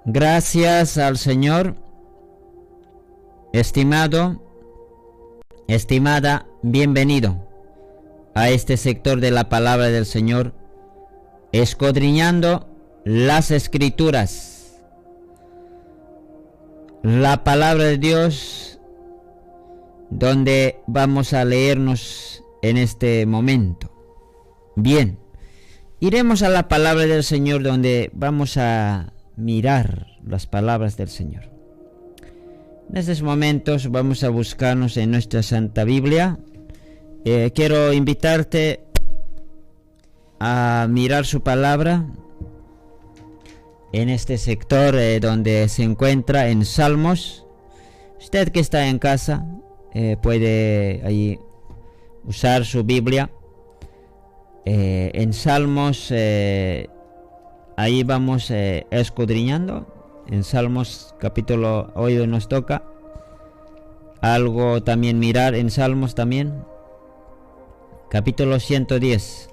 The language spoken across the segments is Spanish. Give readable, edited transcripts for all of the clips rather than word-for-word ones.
Gracias al Señor, estimado, estimada, bienvenido a este sector de la palabra del Señor, escudriñando las Escrituras, la palabra de Dios, donde vamos a leernos en este momento. Bien, iremos a la palabra del Señor, donde vamos a mirar las palabras del Señor. En estos momentos vamos a buscarnos en nuestra Santa Biblia. Quiero invitarte a mirar su palabra en este sector donde se encuentra en Salmos. Usted que está en casa puede ahí usar su Biblia. En Salmos, ahí vamos escudriñando. En Salmos capítulo, hoy nos toca algo también mirar en Salmos también. Capítulo 110.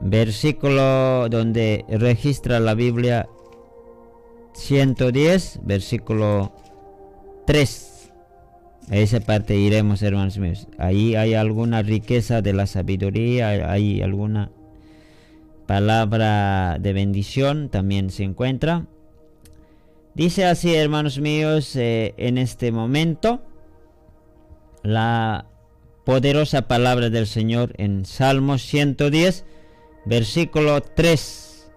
Versículo donde registra la Biblia 110, versículo 3. A esa parte iremos, hermanos míos. Ahí hay alguna riqueza de la sabiduría, hay alguna palabra de bendición, también se encuentra. Dice así, hermanos míos, en este momento, la poderosa palabra del Señor en Salmos 110, versículo 3.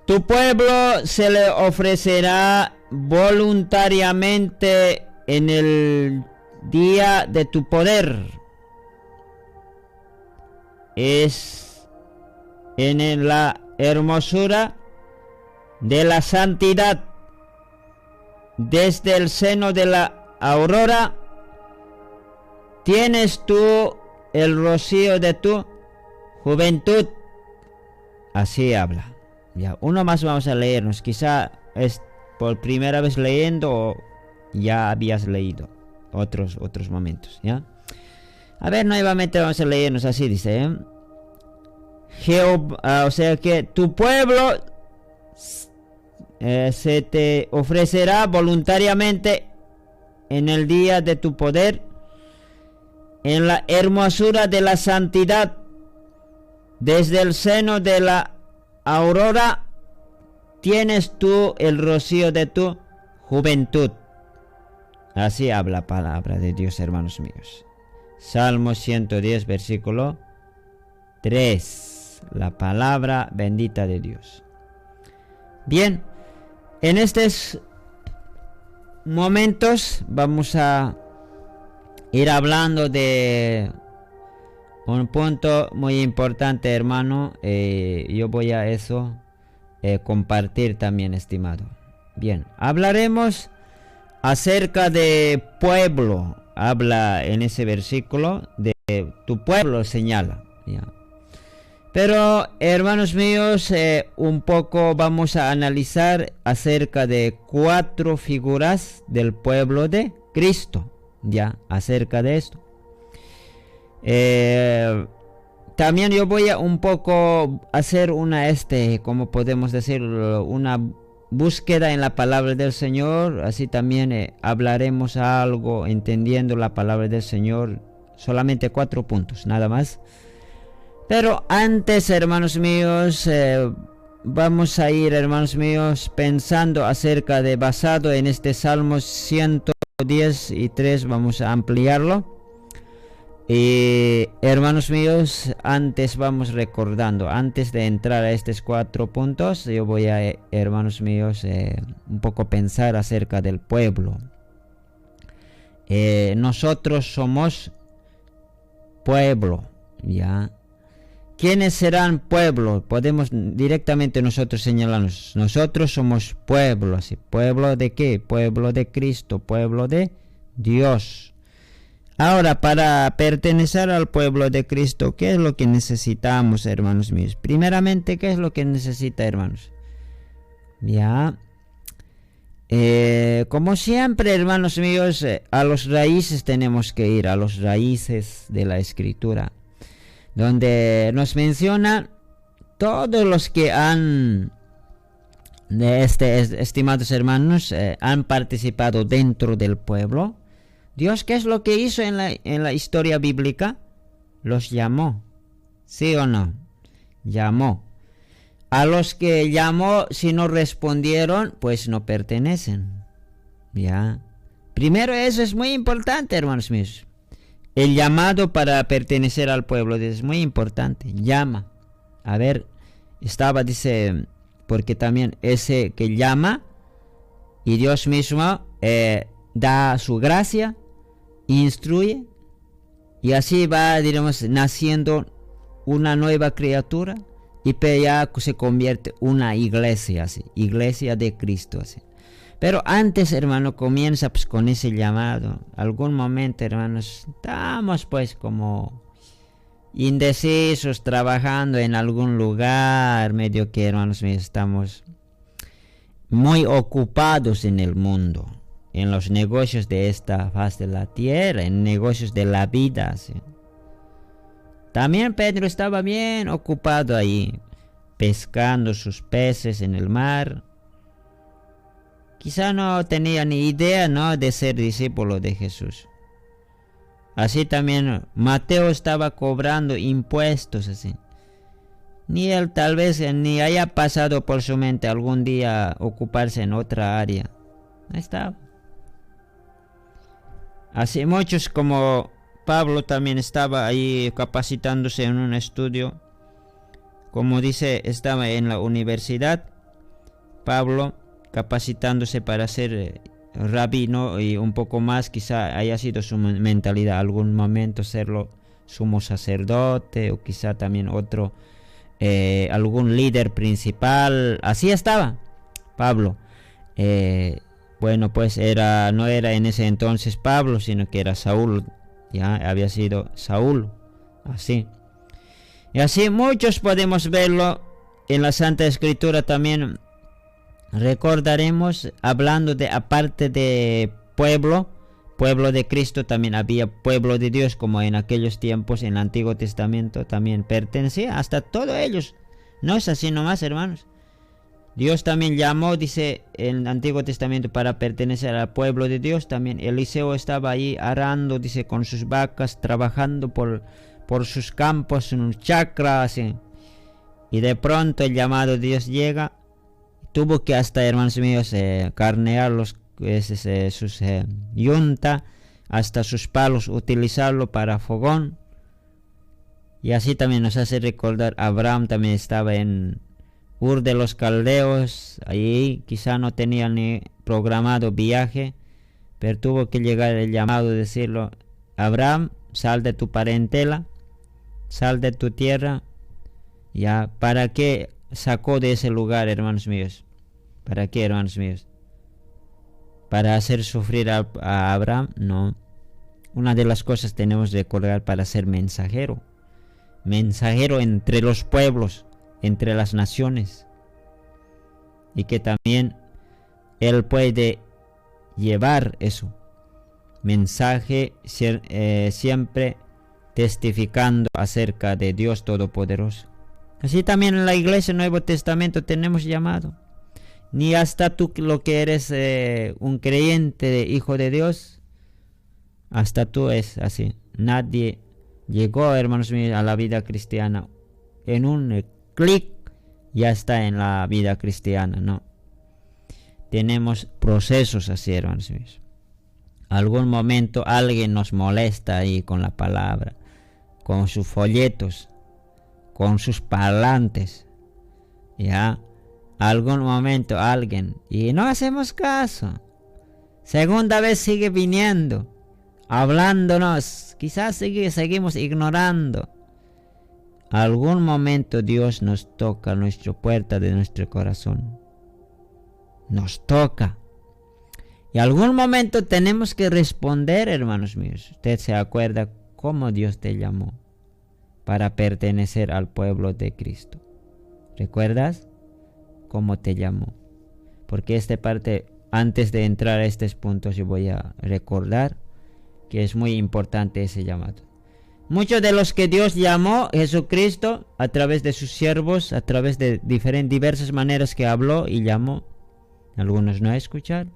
Tu pueblo se le ofrecerá voluntariamente en el día de tu poder. Es en la hermosura de la santidad, desde el seno de la aurora, tienes tú el rocío de tu juventud. Así habla. Ya, uno más vamos a leernos. Quizá es por primera vez leyendo o ya habías leído otros momentos, ¿ya? A ver, nuevamente vamos a leernos así, dice, Jehová, o sea que tu pueblo se te ofrecerá voluntariamente en el día de tu poder, en la hermosura de la santidad, desde el seno de la aurora, tienes tú el rocío de tu juventud. Así habla la palabra de Dios, hermanos míos. Salmo 110, versículo 3. La palabra bendita de Dios. Bien, en estos momentos vamos a ir hablando de un punto muy importante, hermano. Yo voy a eso compartir también, estimado. Bien, hablaremos acerca de pueblo. Habla en ese versículo de tu pueblo, señala, ¿ya? Pero, hermanos míos, un poco vamos a analizar acerca de 4 figuras del pueblo de Cristo, ya, acerca de esto. También yo voy a un poco hacer como podemos decir, una búsqueda en la palabra del Señor. Así también hablaremos algo entendiendo la palabra del Señor. Solamente 4 puntos, nada más. Pero antes, hermanos míos, vamos a ir, hermanos míos, pensando acerca de, basado en este Salmo 110:3, vamos a ampliarlo. Y, hermanos míos, antes vamos recordando, antes de entrar a estos 4 puntos, yo voy a, hermanos míos, un poco pensar acerca del pueblo. Nosotros somos pueblo, ¿ya? ¿Quiénes serán pueblo? Podemos directamente nosotros señalarnos. Nosotros somos pueblo, ¿sí? ¿Pueblo de qué? Pueblo de Cristo, pueblo de Dios. Ahora, para pertenecer al pueblo de Cristo, ¿qué es lo que necesitamos, hermanos míos? Primeramente, ¿qué es lo que necesita, hermanos? Ya. Como siempre, hermanos míos, a los raíces tenemos que ir, a los raíces de la Escritura, donde nos menciona todos los que han de estimados hermanos, han participado dentro del pueblo. Dios, ¿qué es lo que hizo en la historia bíblica? Los llamó. ¿Sí o no? Llamó. A los que llamó, si no respondieron, pues no pertenecen. Ya. Primero, eso es muy importante, hermanos míos. El llamado para pertenecer al pueblo es muy importante. Llama. A ver, dice, porque también ese que llama y Dios mismo da su gracia, instruye, y así va, diremos, naciendo una nueva criatura, y ya se convierte una iglesia, así, iglesia de Cristo, así. Pero antes, hermano, comienza pues con ese llamado. Algún momento, hermanos, estamos pues como indecisos, trabajando en algún lugar, medio que, hermanos míos, estamos muy ocupados en el mundo, en los negocios de esta faz de la tierra, en negocios de la vida, ¿sí? También Pedro estaba bien ocupado ahí, pescando sus peces en el mar. Quizá no tenía ni idea, ¿no?, de ser discípulo de Jesús. Así también Mateo estaba cobrando impuestos, así. Ni él tal vez ni haya pasado por su mente algún día ocuparse en otra área. Ahí estaba. Así muchos como Pablo también estaba ahí capacitándose en un estudio. Como dice, estaba en la universidad. Pablo capacitándose para ser rabino y un poco más, quizá haya sido su mentalidad algún momento serlo sumo sacerdote, o quizá también otro, algún líder principal. Así estaba Pablo. Bueno, pues no era en ese entonces Pablo, sino que era Saúl. Ya había sido Saúl, así. Y así muchos podemos verlo en la Santa Escritura también. Recordaremos, hablando de, aparte de pueblo de Cristo, también había pueblo de Dios, como en aquellos tiempos, en el Antiguo Testamento, también pertenecía hasta todos ellos. No es así nomás, hermanos. Dios también llamó, dice en el Antiguo Testamento, para pertenecer al pueblo de Dios. También Eliseo estaba ahí arando, dice, con sus vacas, trabajando por sus campos, en un chacra, así. Y de pronto el llamado de Dios llega. Tuvo que hasta, hermanos míos, carnear sus yunta, hasta sus palos, utilizarlo para fogón. Y así también nos hace recordar, Abraham también estaba en Ur de los Caldeos, ahí quizá no tenía ni programado viaje, pero tuvo que llegar el llamado de decirlo: Abraham, sal de tu parentela, sal de tu tierra. Ya, ¿para qué sacó de ese lugar, hermanos míos? ¿Para qué, hermanos míos? ¿Para hacer sufrir a Abraham? No. Una de las cosas tenemos que recordar, para ser mensajero. Mensajero entre los pueblos, entre las naciones. Y que también él puede llevar eso. Mensaje siempre testificando acerca de Dios Todopoderoso. Así también en la iglesia del Nuevo Testamento tenemos llamado. Ni hasta tú, lo que eres un creyente, hijo de Dios, hasta tú es así. Nadie llegó, hermanos míos, a la vida cristiana en un clic, ya está en la vida cristiana, no. Tenemos procesos así, hermanos míos. Algún momento alguien nos molesta ahí con la palabra, con sus folletos, con sus parlantes, ya. Algún momento alguien, y no hacemos caso. Segunda vez sigue viniendo, hablándonos, quizás seguimos ignorando. Algún momento Dios nos toca nuestra puerta de nuestro corazón. Nos toca. Y algún momento tenemos que responder, hermanos míos. Usted se acuerda cómo Dios te llamó para pertenecer al pueblo de Cristo. ¿Recuerdas cómo te llamó? Porque esta parte, antes de entrar a estos puntos, yo voy a recordar que es muy importante ese llamado. Muchos de los que Dios llamó, Jesucristo, a través de sus siervos, a través de diversas maneras que habló y llamó, algunos no escucharon.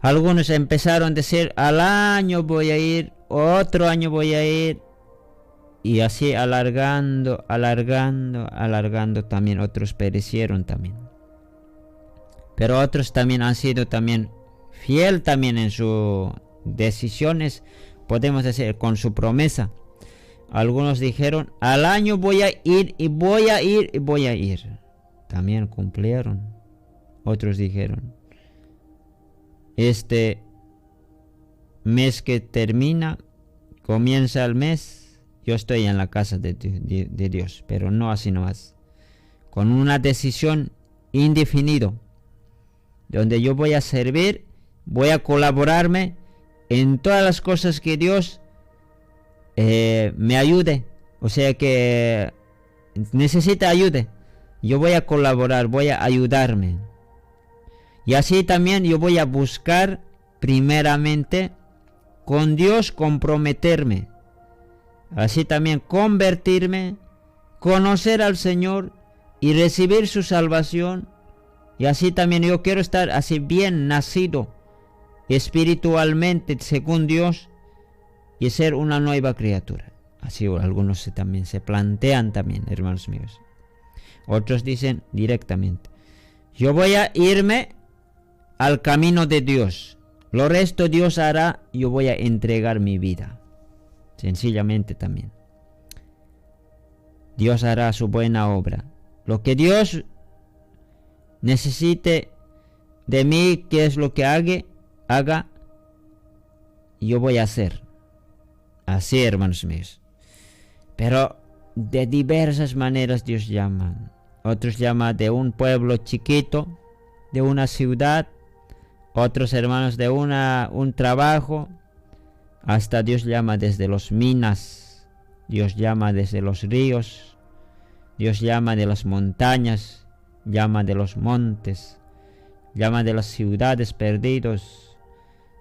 Algunos empezaron a decir, al año voy a ir, otro año voy a ir, y así alargando, también otros perecieron también. Pero otros también han sido también fiel también en sus decisiones, podemos decir, con su promesa. Algunos dijeron, al año voy a ir, y voy a ir, y voy a ir. También cumplieron. Otros dijeron, este mes que termina, comienza el mes, yo estoy en la casa de Dios, pero no así nomás. Con una decisión indefinida, donde yo voy a servir, voy a colaborarme en todas las cosas que Dios me ayude. O sea que necesita ayuda. Yo voy a colaborar, voy a ayudarme. Y así también yo voy a buscar primeramente con Dios comprometerme. Así también convertirme, conocer al Señor y recibir su salvación. Y así también yo quiero estar así bien nacido espiritualmente según Dios y ser una nueva criatura. Así algunos también se plantean también, hermanos míos. Otros dicen directamente, yo voy a irme al camino de Dios. Lo resto Dios hará, yo voy a entregar mi vida. Sencillamente también. Dios hará su buena obra. Lo que Dios necesite de mí, que es lo que haga, yo voy a hacer. Así, hermanos míos. Pero de diversas maneras Dios llama. Otros llaman de un pueblo chiquito, de una ciudad. Otros hermanos de un trabajo. Hasta Dios llama desde los minas. Dios llama desde los ríos. Dios llama de las montañas. Llama de los montes. Llama de las ciudades perdidos,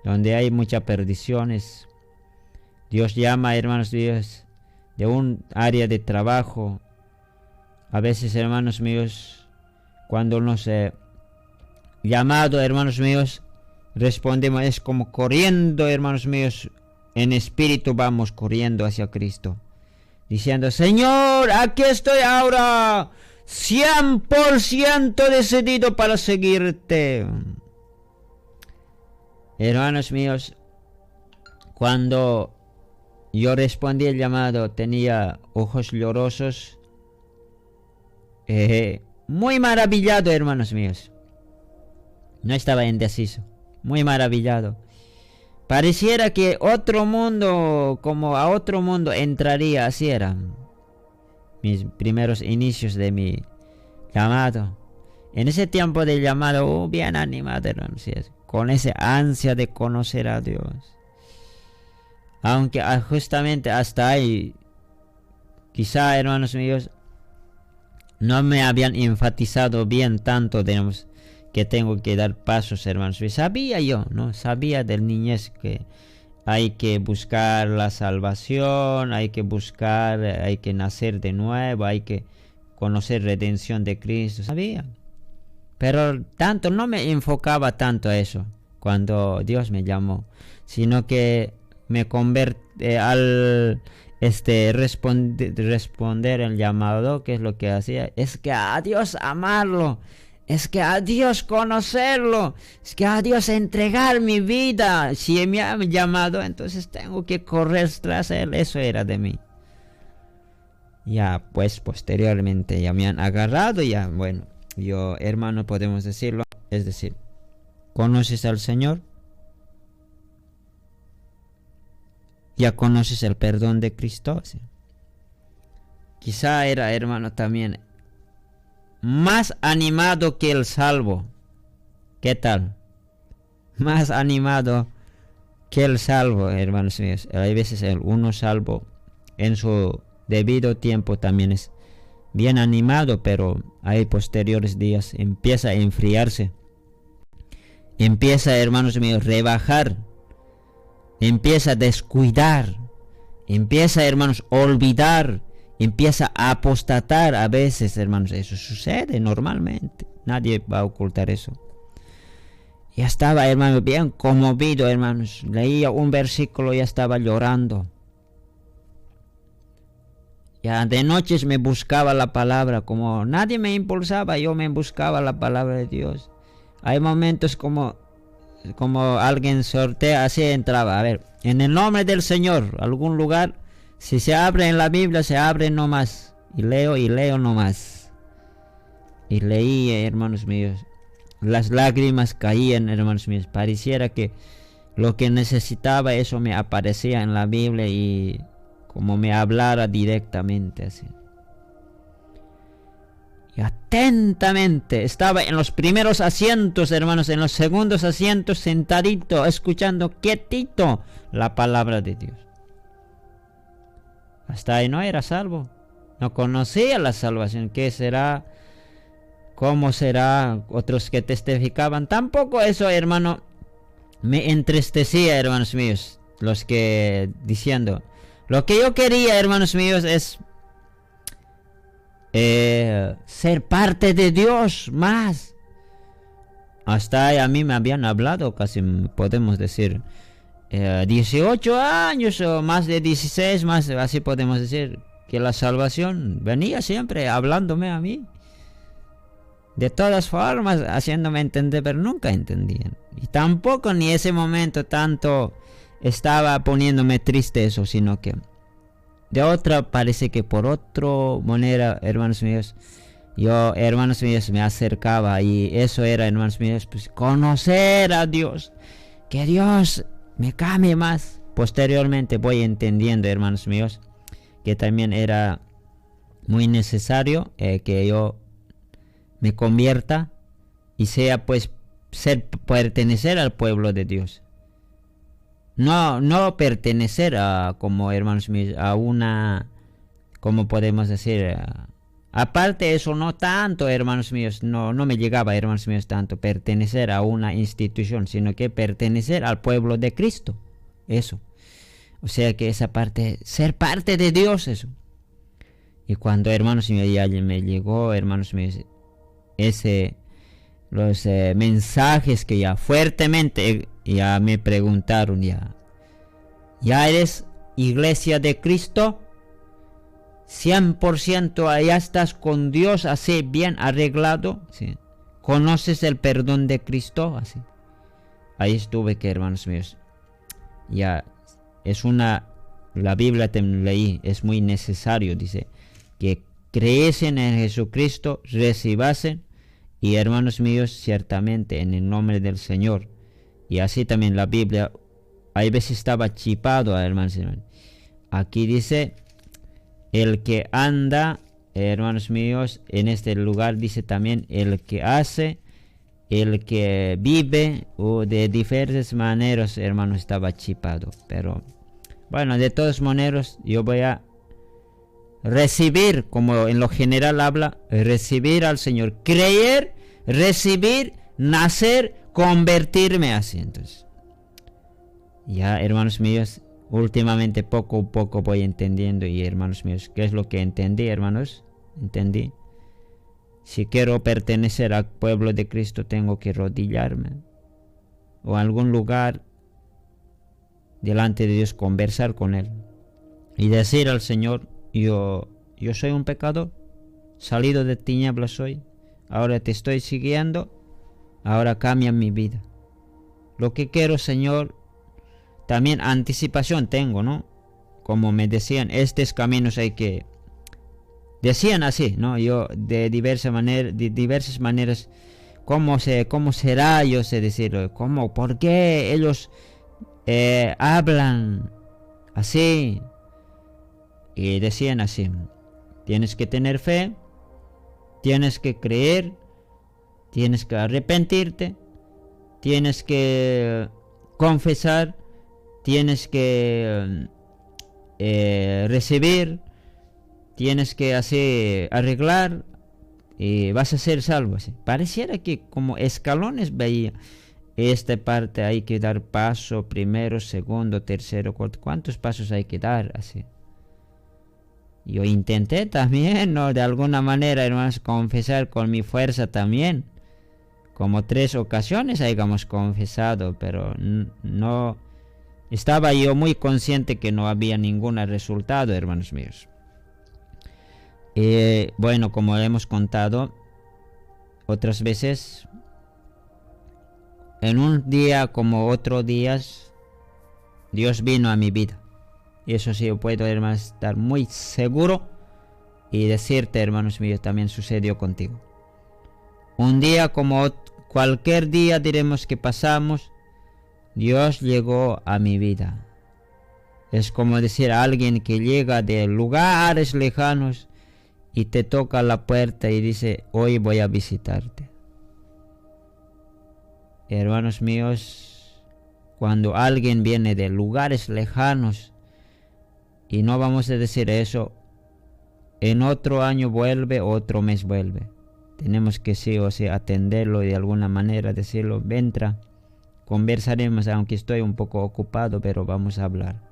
donde hay muchas perdiciones. Dios llama, hermanos míos, de un área de trabajo. A veces, hermanos míos, cuando nos llamado, hermanos míos, respondemos, es como corriendo, hermanos míos, en espíritu vamos corriendo hacia Cristo, diciendo, Señor, aquí estoy ahora, 100% decidido para seguirte. Hermanos míos, cuando yo respondí el llamado, tenía ojos llorosos, muy maravillado, hermanos míos. No estaba indeciso, muy maravillado. Pareciera que otro mundo, como a otro mundo entraría, así eran mis primeros inicios de mi llamado. En ese tiempo del llamado, bien animado, hermanos, con esa ansia de conocer a Dios. Aunque justamente hasta ahí, quizá, hermanos míos, no me habían enfatizado bien tanto, digamos, que tengo que dar pasos, hermanos. Sabía yo, ¿no? Sabía del niñez que hay que buscar la salvación, hay que nacer de nuevo, hay que conocer redención de Cristo. Sabía. Pero tanto, no me enfocaba tanto a eso cuando Dios me llamó, sino que me convertí al responder el llamado, que es lo que hacía, es que a Dios amarlo, es que a Dios conocerlo, es que a Dios entregar mi vida. Si me ha llamado, entonces tengo que correr tras Él. Eso era de mí. Ya, pues posteriormente ya me han agarrado, ya, bueno, yo, hermano, podemos decirlo, es decir, ¿conoces al Señor? ¿Ya conoces el perdón de Cristo? ¿Sí? Quizá era, hermano, también más animado que el salvo. ¿Qué tal? Más animado que el salvo, hermanos míos. Hay veces el uno salvo en su debido tiempo también es bien animado, pero hay posteriores días empieza a enfriarse. Empieza, hermanos míos, rebajar. Empieza a descuidar empieza, hermanos, a olvidar, empieza a apostatar a veces, hermanos. Eso sucede normalmente. Nadie va a ocultar eso. Ya estaba, hermano, bien conmovido, hermanos. Leía un versículo y ya estaba llorando. Ya de noches me buscaba la palabra, como nadie me impulsaba, yo me buscaba la palabra de Dios. Hay momentos como alguien sortea, así entraba. A ver, en el nombre del Señor, algún lugar, si se abre en la Biblia, se abre nomás. Y leo nomás. Y leí, hermanos míos. Las lágrimas caían, hermanos míos. Pareciera que lo que necesitaba, eso me aparecía en la Biblia y como me hablara directamente así. Y atentamente estaba en los primeros asientos, hermanos, en los segundos asientos, sentadito, escuchando quietito la palabra de Dios. Hasta ahí no era salvo. No conocía la salvación. ¿Qué será? ¿Cómo será? Otros que testificaban. Tampoco eso, hermano, me entristecía, hermanos míos. Los que diciendo. Lo que yo quería, hermanos míos, es ser parte de Dios más. Hasta ahí a mí me habían hablado, casi podemos decir, 18 años o más de 16, más así podemos decir, que la salvación venía siempre hablándome a mí. De todas formas, haciéndome entender, pero nunca entendían. Y tampoco ni ese momento tanto estaba poniéndome triste eso, sino que de otra, parece que por otra manera, hermanos míos, hermanos míos, me acercaba y eso era, hermanos míos, pues conocer a Dios, que Dios me cambie más. Posteriormente voy entendiendo, hermanos míos, que también era muy necesario que yo me convierta y sea pues pertenecer al pueblo de Dios. No pertenecer a, como hermanos míos, a una, como podemos decir, aparte eso no tanto, hermanos míos, no me llegaba, hermanos míos, tanto pertenecer a una institución, sino que pertenecer al pueblo de Cristo, eso. O sea que esa parte, ser parte de Dios, eso. Y cuando, hermanos míos, ya me llegó, hermanos míos, los mensajes que ya fuertemente ya me preguntaron, ¿ya eres iglesia de Cristo? 100% ya estás con Dios así bien arreglado, ¿sí? ¿Conoces el perdón de Cristo? Así. Ahí estuve que, hermanos míos, ya es la Biblia también leí, es muy necesario, dice, que creyesen en Jesucristo, recibasen, y hermanos míos, ciertamente en el nombre del Señor. Y así también la Biblia, hay veces estaba chipado, hermanos. Aquí dice, el que anda, hermanos míos, en este lugar dice también, el que hace, el que vive, o de diversas maneras, hermanos, estaba chipado. Pero, bueno, de todas maneras, yo voy a recibir, como en lo general habla, recibir al Señor, creer, recibir, nacer, convertirme así. Entonces, ya, hermanos míos, últimamente poco a poco voy entendiendo. Y hermanos míos, ¿qué es lo que entendí, hermanos? Entendí, si quiero pertenecer al pueblo de Cristo, tengo que arrodillarme o a algún lugar delante de Dios, conversar con Él y decir al Señor, yo soy un pecador, salido de tinieblas soy, ahora te estoy siguiendo, ahora cambia mi vida. Lo que quiero, Señor, también anticipación tengo, ¿no? Como me decían, estos caminos hay que... Decían así, ¿no? Yo de diversas maneras, ¿cómo será? Yo sé decir, ¿cómo? ¿Por qué ellos hablan así? Y decían así, tienes que tener fe, tienes que creer, tienes que arrepentirte, tienes que confesar, tienes que recibir, tienes que así arreglar y vas a ser salvo. Así. Pareciera que como escalones veía. esta parte hay que dar paso, primero, segundo, tercero, cuarto. ¿Cuántos pasos hay que dar así? Yo intenté también, ¿no? De alguna manera, hermanos, confesar con mi fuerza también. Como 3 ocasiones hayamos confesado, pero no estaba yo muy consciente que no había ningún resultado, hermanos míos. Bueno, como hemos contado otras veces, en un día como otros días, Dios vino a mi vida. Y eso sí, yo puedo, hermanos, estar muy seguro y decirte, hermanos míos, también sucedió contigo. Un día como cualquier día, diremos, que pasamos, Dios llegó a mi vida. Es como decir a alguien que llega de lugares lejanos y te toca la puerta y dice, hoy voy a visitarte. Hermanos míos, cuando alguien viene de lugares lejanos, y no vamos a decir eso, en otro año vuelve, otro mes vuelve. Tenemos que sí o sí atenderlo y de alguna manera decirlo, entra, conversaremos, aunque estoy un poco ocupado, pero vamos a hablar.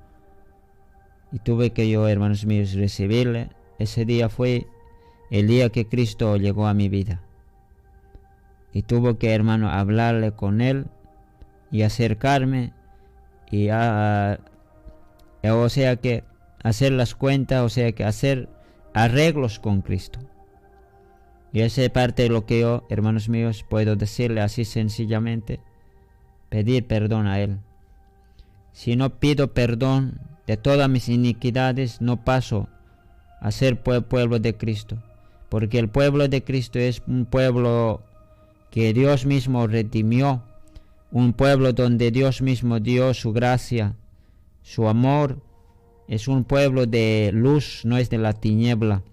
Y tuve que yo, hermanos míos, recibirle. Ese día fue el día que Cristo llegó a mi vida. Y tuve que, hermano, hablarle con Él y acercarme y o sea que hacer las cuentas, o sea que hacer arreglos con Cristo. Y esa es parte de lo que yo, hermanos míos, puedo decirle así sencillamente, pedir perdón a Él. Si no pido perdón de todas mis iniquidades, no paso a ser pueblo de Cristo. Porque el pueblo de Cristo es un pueblo que Dios mismo redimió, un pueblo donde Dios mismo dio su gracia, su amor. Es un pueblo de luz, no es de la tiniebla.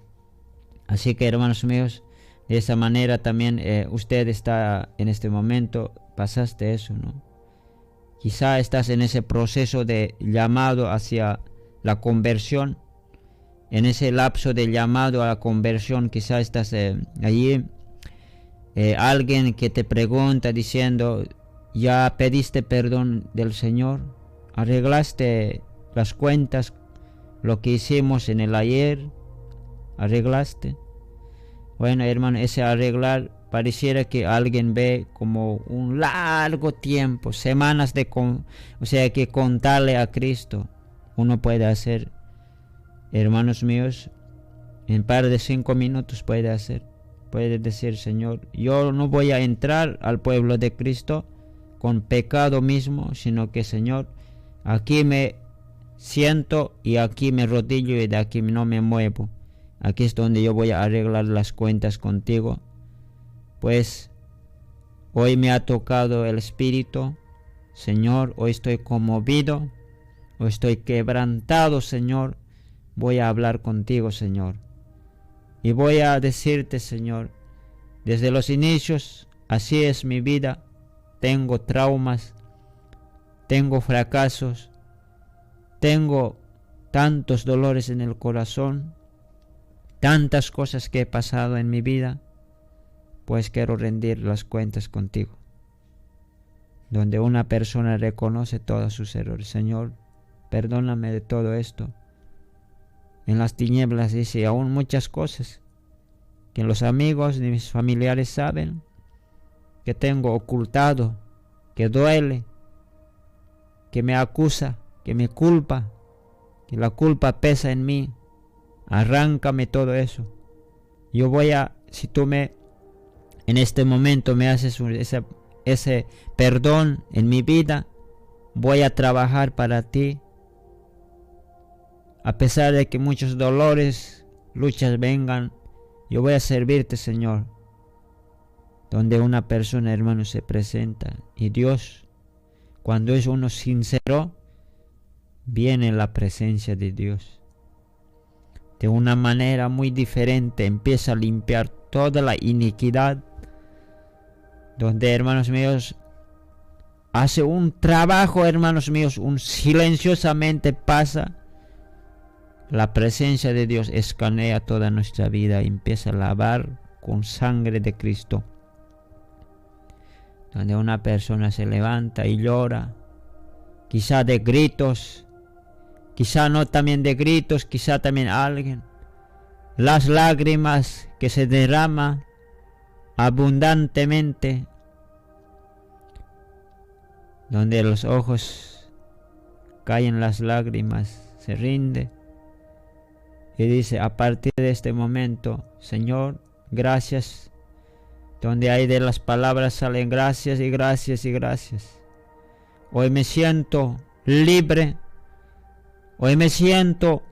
Así que, hermanos míos, de esa manera también usted está en este momento, pasaste eso, ¿no? Quizá estás en ese proceso de llamado hacia la conversión. En ese lapso de llamado a la conversión, quizá estás allí. Alguien que te pregunta diciendo, ¿ya pediste perdón del Señor? ¿Arreglaste las cuentas? Lo que hicimos en el ayer, ¿arreglaste? Bueno, hermano, ese arreglar pareciera que alguien ve como un largo tiempo, semanas o sea que contarle a Cristo. Uno puede hacer, hermanos míos, en par de 5 minutos puede hacer. Puede decir, Señor, yo no voy a entrar al pueblo de Cristo con pecado mismo, sino que, Señor, aquí me siento y aquí me rodillo y de aquí no me muevo. Aquí es donde yo voy a arreglar las cuentas contigo. Pues hoy me ha tocado el Espíritu, Señor, hoy estoy conmovido, hoy estoy quebrantado, Señor. Voy a hablar contigo, Señor. Y voy a decirte, Señor, desde los inicios, así es mi vida. Tengo traumas, tengo fracasos, tengo tantos dolores en el corazón, tantas cosas que he pasado en mi vida, pues quiero rendir las cuentas contigo. Donde una persona reconoce todos sus errores. Señor, perdóname de todo esto. En las tinieblas dice aún muchas cosas que los amigos de mis familiares saben, que tengo ocultado, que duele, que me acusa, que me culpa, que la culpa pesa en mí. Arráncame todo eso. Yo voy si tú en este momento me haces ese perdón en mi vida, voy a trabajar para ti. A pesar de que muchos dolores, luchas vengan, yo voy a servirte, Señor. Donde una persona, hermano, se presenta y Dios, cuando es uno sincero, viene la presencia de Dios. De una manera muy diferente empieza a limpiar toda la iniquidad. Donde, hermanos míos, hace un trabajo, hermanos míos, silenciosamente pasa. La presencia de Dios escanea toda nuestra vida y empieza a lavar con sangre de Cristo. donde una persona se levanta y llora, quizá de gritos, quizá no también de gritos, quizá también alguien, las lágrimas que se derraman abundantemente, donde los ojos caen las lágrimas, se rinde y dice: a partir de este momento, Señor, gracias. Donde hay de las palabras salen gracias y gracias y gracias. Hoy me siento libre, hoy me siento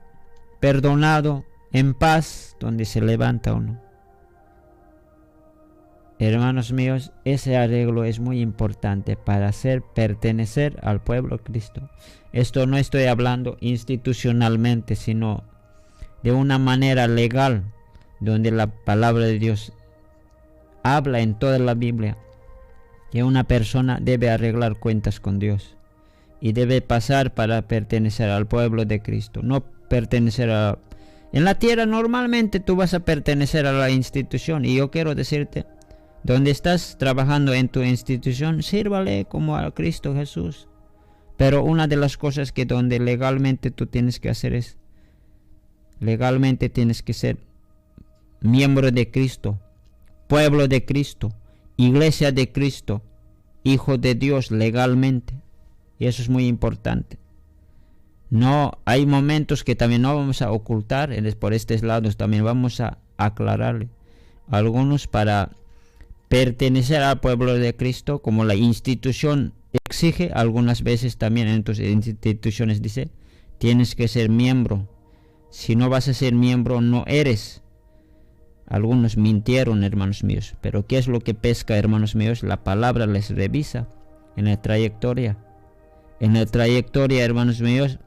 perdonado, en paz, donde se levanta uno. Hermanos míos, ese arreglo es muy importante para hacer pertenecer al pueblo de Cristo. Esto no estoy hablando institucionalmente, sino de una manera legal, donde la palabra de Dios habla en toda la Biblia que una persona debe arreglar cuentas con Dios y debe pasar para pertenecer al pueblo de Cristo, no pertenecer a... En la tierra normalmente tú vas a pertenecer a la institución, y yo quiero decirte, donde estás trabajando en tu institución, sírvale como a Cristo Jesús. Pero una de las cosas que donde legalmente tú tienes que hacer es, legalmente tienes que ser miembro de Cristo, pueblo de Cristo, iglesia de Cristo, hijo de Dios legalmente. Y eso es muy importante. No, hay momentos que también no vamos a ocultar, por estos lados también vamos a aclararle algunos para pertenecer al pueblo de Cristo, como la institución exige. Algunas veces también en tus instituciones dice, tienes que ser miembro. Si no vas a ser miembro, no eres. Algunos mintieron, hermanos míos. Pero ¿qué es lo que pesca, hermanos míos? La palabra les revisa en la trayectoria. En la trayectoria, hermanos míos,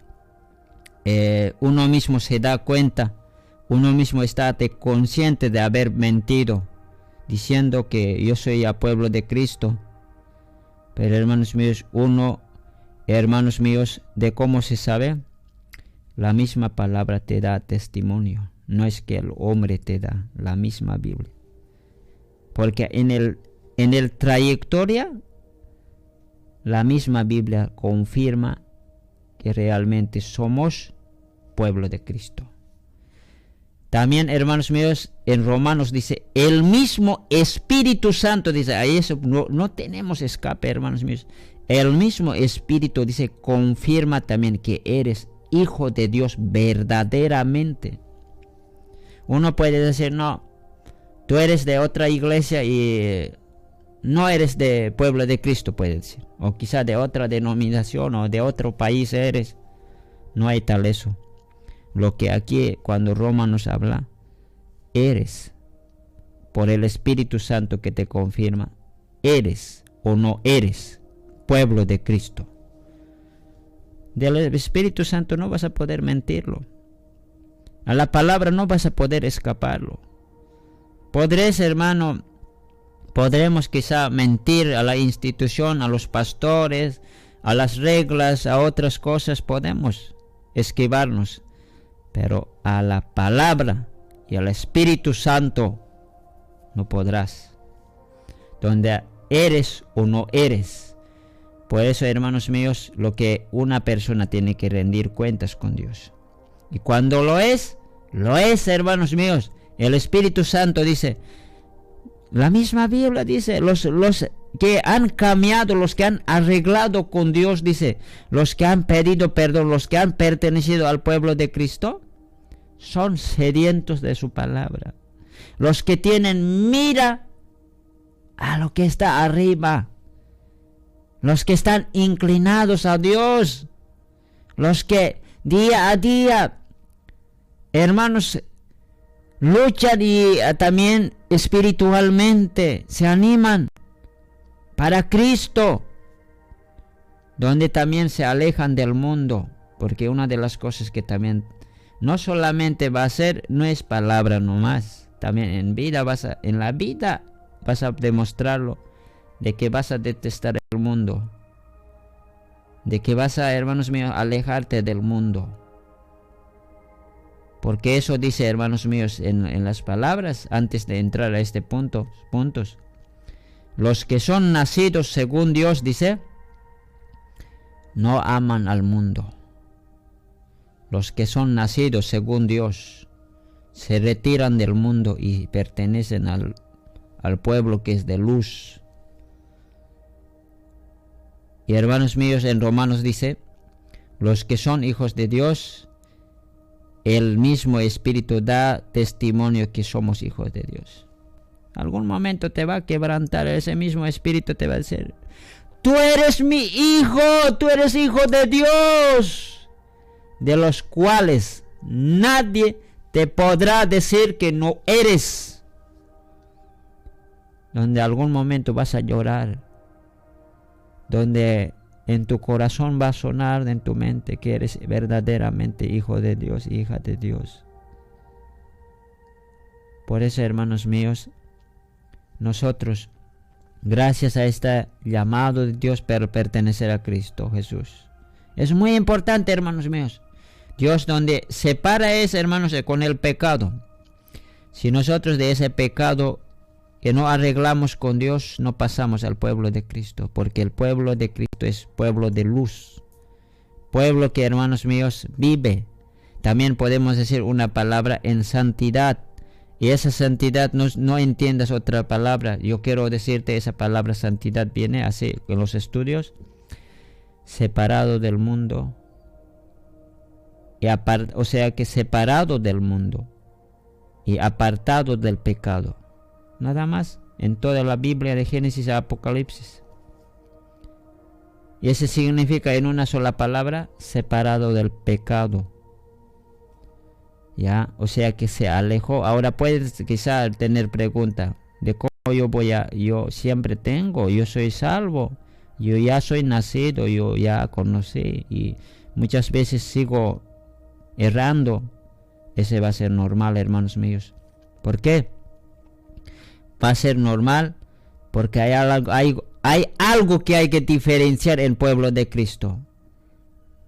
uno mismo se da cuenta, uno mismo está consciente de haber mentido, diciendo que yo soy a pueblo de Cristo. Pero hermanos míos, hermanos míos, ¿de cómo se sabe? La misma palabra te da testimonio. No es que el hombre te da, la misma Biblia. Porque en el trayectoria, la misma Biblia confirma que realmente somos pueblo de Cristo. También, hermanos míos, en Romanos dice, el mismo Espíritu Santo, dice, ahí eso no tenemos escape, hermanos míos. El mismo Espíritu, dice, confirma también que eres hijo de Dios verdaderamente. Uno puede decir, no, tú eres de otra iglesia y no eres de pueblo de Cristo, puede decir. O quizá de otra denominación o de otro país eres. No hay tal eso. Lo que aquí, cuando Romanos habla, eres, por el Espíritu Santo que te confirma, eres o no eres pueblo de Cristo. Del Espíritu Santo no vas a poder mentirlo. A la palabra no vas a poder escaparlo. Podremos quizá mentir a la institución, a los pastores, a las reglas, a otras cosas, podemos esquivarnos. Pero a la palabra y al Espíritu Santo no podrás. Donde eres o no eres. Por eso, hermanos míos, lo que una persona tiene que rendir cuentas con Dios. Y cuando lo es, hermanos míos. El Espíritu Santo dice, la misma Biblia dice, los que han cambiado, los que han arreglado con Dios, dice, los que han pedido perdón, los que han pertenecido al pueblo de Cristo, son sedientos de su palabra. Los que tienen mira a lo que está arriba, los que están inclinados a Dios, los que día a día, hermanos, luchan y también espiritualmente se animan para Cristo, donde también se alejan del mundo, porque una de las cosas que también no solamente va a ser, no es palabra nomás, también en la vida vas a demostrarlo, de que vas a detestar el mundo, de que vas a, hermanos míos, alejarte del mundo. Porque eso dice, hermanos míos, en las palabras, antes de entrar a este puntos. Los que son nacidos según Dios, dice, no aman al mundo. Los que son nacidos según Dios se retiran del mundo y pertenecen al pueblo que es de luz. Y hermanos míos, en Romanos dice, los que son hijos de Dios, el mismo Espíritu da testimonio que somos hijos de Dios. Algún momento te va a quebrantar, ese mismo Espíritu te va a decir, tú eres mi hijo, tú eres hijo de Dios, de los cuales nadie te podrá decir que no eres. Donde algún momento vas a llorar, donde en tu corazón va a sonar en tu mente que eres verdaderamente hijo de Dios, hija de Dios. Por eso, hermanos míos, nosotros, gracias a este llamado de Dios para pertenecer a Cristo Jesús, es muy importante, hermanos míos. Dios donde separa es, hermanos, con el pecado. Si nosotros de ese pecado que no arreglamos con Dios, no pasamos al pueblo de Cristo, porque el pueblo de Cristo es pueblo de luz, pueblo que, hermanos míos, vive. También podemos decir una palabra en santidad, y esa santidad no entiendas otra palabra. Yo quiero decirte, esa palabra santidad viene así en los estudios, separado del mundo, o sea que separado del mundo y apartado del pecado. Nada más en toda la Biblia de Génesis a Apocalipsis. Y ese significa en una sola palabra, separado del pecado. Ya, o sea que se alejó. Ahora puedes quizá tener pregunta de cómo yo siempre tengo, yo soy salvo, yo ya soy nacido, yo ya conocí y muchas veces sigo errando. Ese va a ser normal, hermanos míos. ¿Por qué? Va a ser normal porque hay algo que hay que diferenciar en el pueblo de Cristo.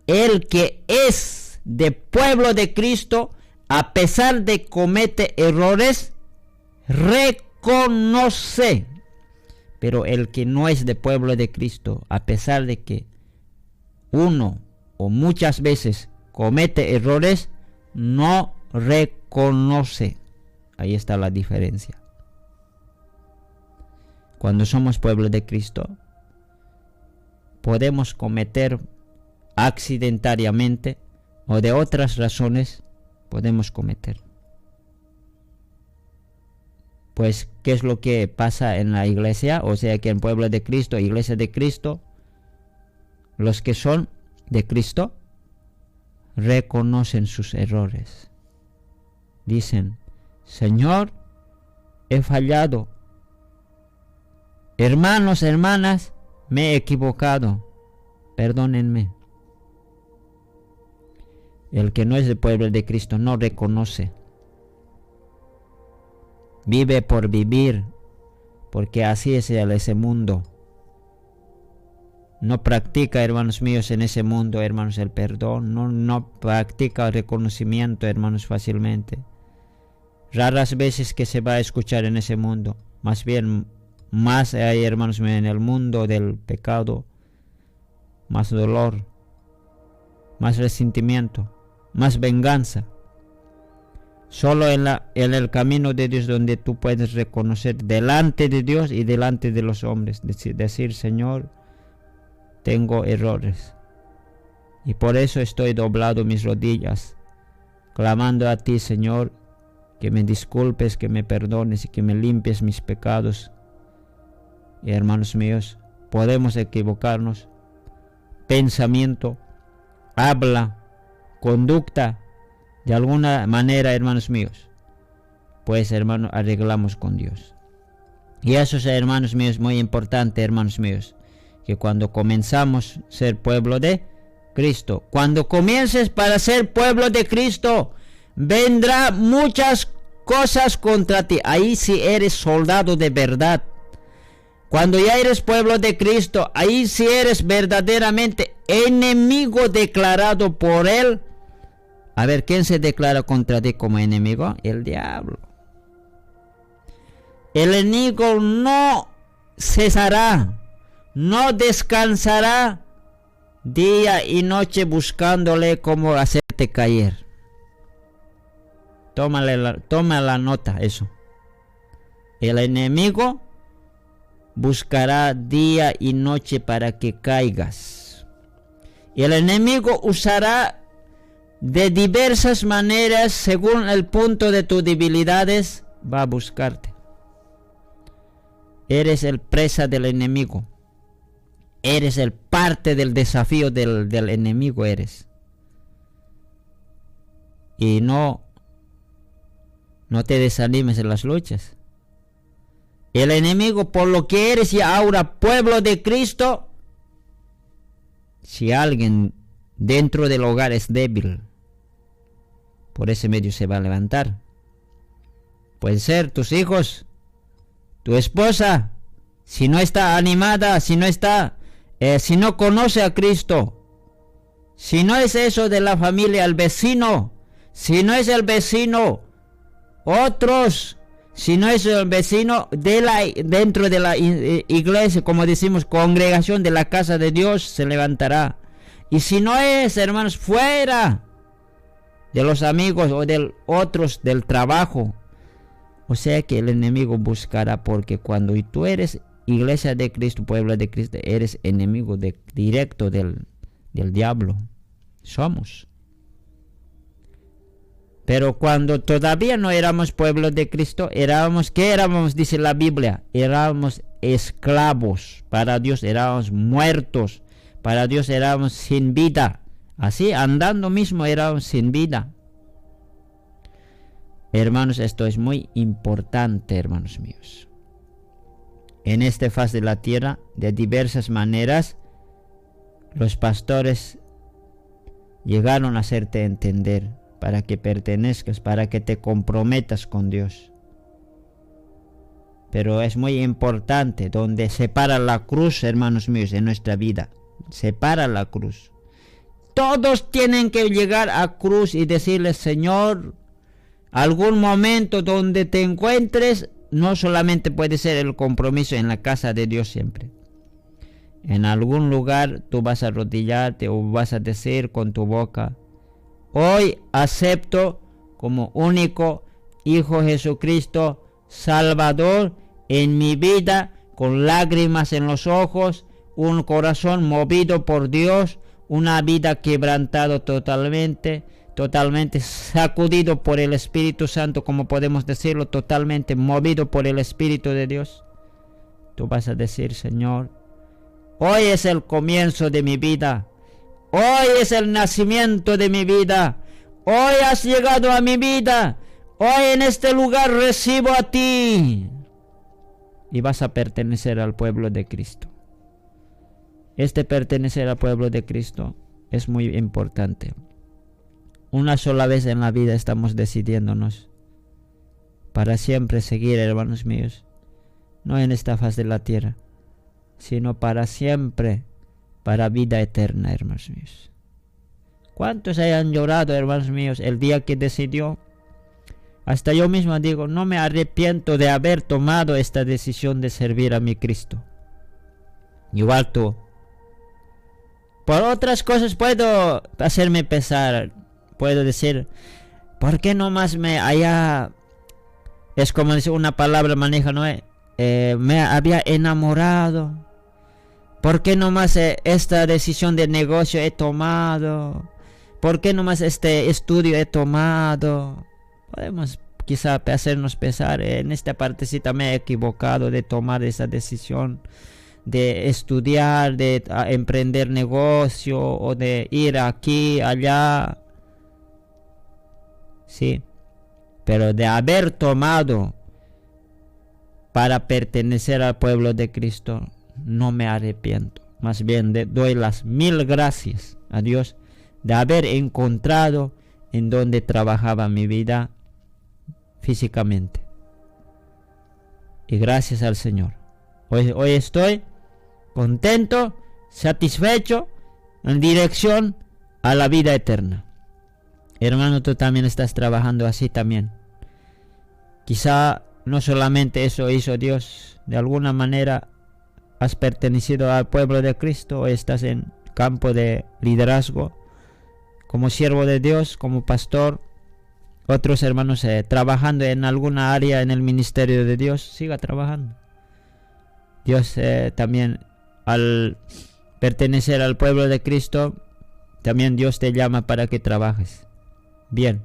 El que es de pueblo de Cristo, a pesar de comete errores, reconoce. Pero el que no es de pueblo de Cristo, a pesar de que uno o muchas veces comete errores, no reconoce. Ahí está la diferencia. Cuando somos pueblo de Cristo, podemos cometer accidentariamente o de otras razones, podemos cometer. Pues, ¿qué es lo que pasa en la iglesia? O sea que en pueblo de Cristo, iglesia de Cristo, los que son de Cristo reconocen sus errores. Dicen, Señor, he fallado. Hermanos, hermanas, me he equivocado. Perdónenme. El que no es del pueblo de Cristo no reconoce. Vive por vivir, porque así es ese mundo. No practica, hermanos míos, en ese mundo, hermanos, el perdón. No practica el reconocimiento, hermanos, fácilmente. Raras veces que se va a escuchar en ese mundo. Más bien, más hay, hermanos míos, en el mundo del pecado, más dolor, más resentimiento, más venganza. Solo en el camino de Dios donde tú puedes reconocer delante de Dios y delante de los hombres, decir, Señor, tengo errores y por eso estoy doblado mis rodillas, clamando a ti, Señor, que me disculpes, que me perdones y que me limpies mis pecados. Y hermanos míos, podemos equivocarnos. Pensamiento, habla, conducta, de alguna manera, hermanos míos, pues, hermanos, arreglamos con Dios. Y eso es, hermanos míos, muy importante, hermanos míos, que cuando comenzamos a ser pueblo de Cristo, cuando comiences para ser pueblo de Cristo, vendrá muchas cosas contra ti. Ahí sí eres soldado de verdad. Cuando ya eres pueblo de Cristo, ahí sí eres verdaderamente enemigo declarado por Él. A ver, ¿quién se declara contra ti como enemigo? El diablo. El enemigo no cesará, no descansará día y noche buscándole cómo hacerte caer. Toma la nota, eso. El enemigo buscará día y noche para que caigas. El enemigo usará de diversas maneras, según el punto de tus debilidades, va a buscarte. Eres el presa del enemigo. Eres el parte del desafío del enemigo, eres. Y no te desanimes en las luchas. El enemigo, por lo que eres y ahora pueblo de Cristo, si alguien dentro del hogar es débil, por ese medio se va a levantar. Pueden ser tus hijos, tu esposa, si no está animada, si no conoce a Cristo, si no es eso de la familia, el vecino, si no es el vecino, otros, si no es el vecino dentro de la iglesia, como decimos, congregación de la casa de Dios, se levantará. Y si no es, hermanos, fuera de los amigos o de otros del trabajo. O sea que el enemigo buscará, porque cuando tú eres iglesia de Cristo, pueblo de Cristo, eres enemigo directo del diablo. Somos. Pero cuando todavía no éramos pueblo de Cristo, ¿qué éramos? Dice la Biblia, éramos esclavos. Para Dios éramos muertos. Para Dios éramos sin vida. Así, andando mismo éramos sin vida. Hermanos, esto es muy importante, hermanos míos. En esta faz de la tierra, de diversas maneras, los pastores llegaron a hacerte entender para que pertenezcas, para que te comprometas con Dios. Pero es muy importante, donde separa la cruz, hermanos míos, en nuestra vida. Separa la cruz. Todos tienen que llegar a cruz y decirle: Señor, algún momento donde te encuentres, no solamente puede ser el compromiso en la casa de Dios siempre. En algún lugar tú vas a arrodillarte o vas a decir con tu boca: hoy acepto como único Hijo Jesucristo, Salvador en mi vida, con lágrimas en los ojos, un corazón movido por Dios, una vida quebrantado totalmente sacudido por el Espíritu Santo, como podemos decirlo, totalmente movido por el Espíritu de Dios. Tú vas a decir: Señor, hoy es el comienzo de mi vida. Hoy es el nacimiento de mi vida. Hoy has llegado a mi vida. Hoy en este lugar recibo a ti. Y vas a pertenecer al pueblo de Cristo. Pertenecer al pueblo de Cristo es muy importante. Una sola vez en la vida estamos decidiéndonos para siempre seguir, hermanos míos. No en esta faz de la tierra, sino para siempre, para vida eterna, hermanos míos. ¿Cuántos hayan llorado, hermanos míos, el día que decidió? Hasta yo mismo digo, no me arrepiento de haber tomado esta decisión de servir a mi Cristo. Igual tú. Por otras cosas puedo hacerme pesar. Puedo decir: ¿por qué no más me haya... Es como decir una palabra maneja, ¿no? Me había enamorado. ¿Por qué no más esta decisión de negocio he tomado? ¿Por qué no más este estudio he tomado? Podemos quizá hacernos pensar, en esta partecita me he equivocado de tomar esa decisión de estudiar, de emprender negocio o de ir aquí, allá. Sí, pero de haber tomado para pertenecer al pueblo de Cristo, no me arrepiento. Más bien doy las 1000 gracias a Dios de haber encontrado en donde trabajaba mi vida físicamente. Y gracias al Señor. Hoy estoy contento, satisfecho, en dirección a la vida eterna. Hermano, tú también estás trabajando así también. Quizá no solamente eso hizo Dios, de alguna manera has pertenecido al pueblo de Cristo o estás en campo de liderazgo, como siervo de Dios, como pastor, otros hermanos trabajando en alguna área en el ministerio de Dios, siga trabajando. Dios también, al pertenecer al pueblo de Cristo, también Dios te llama para que trabajes. Bien,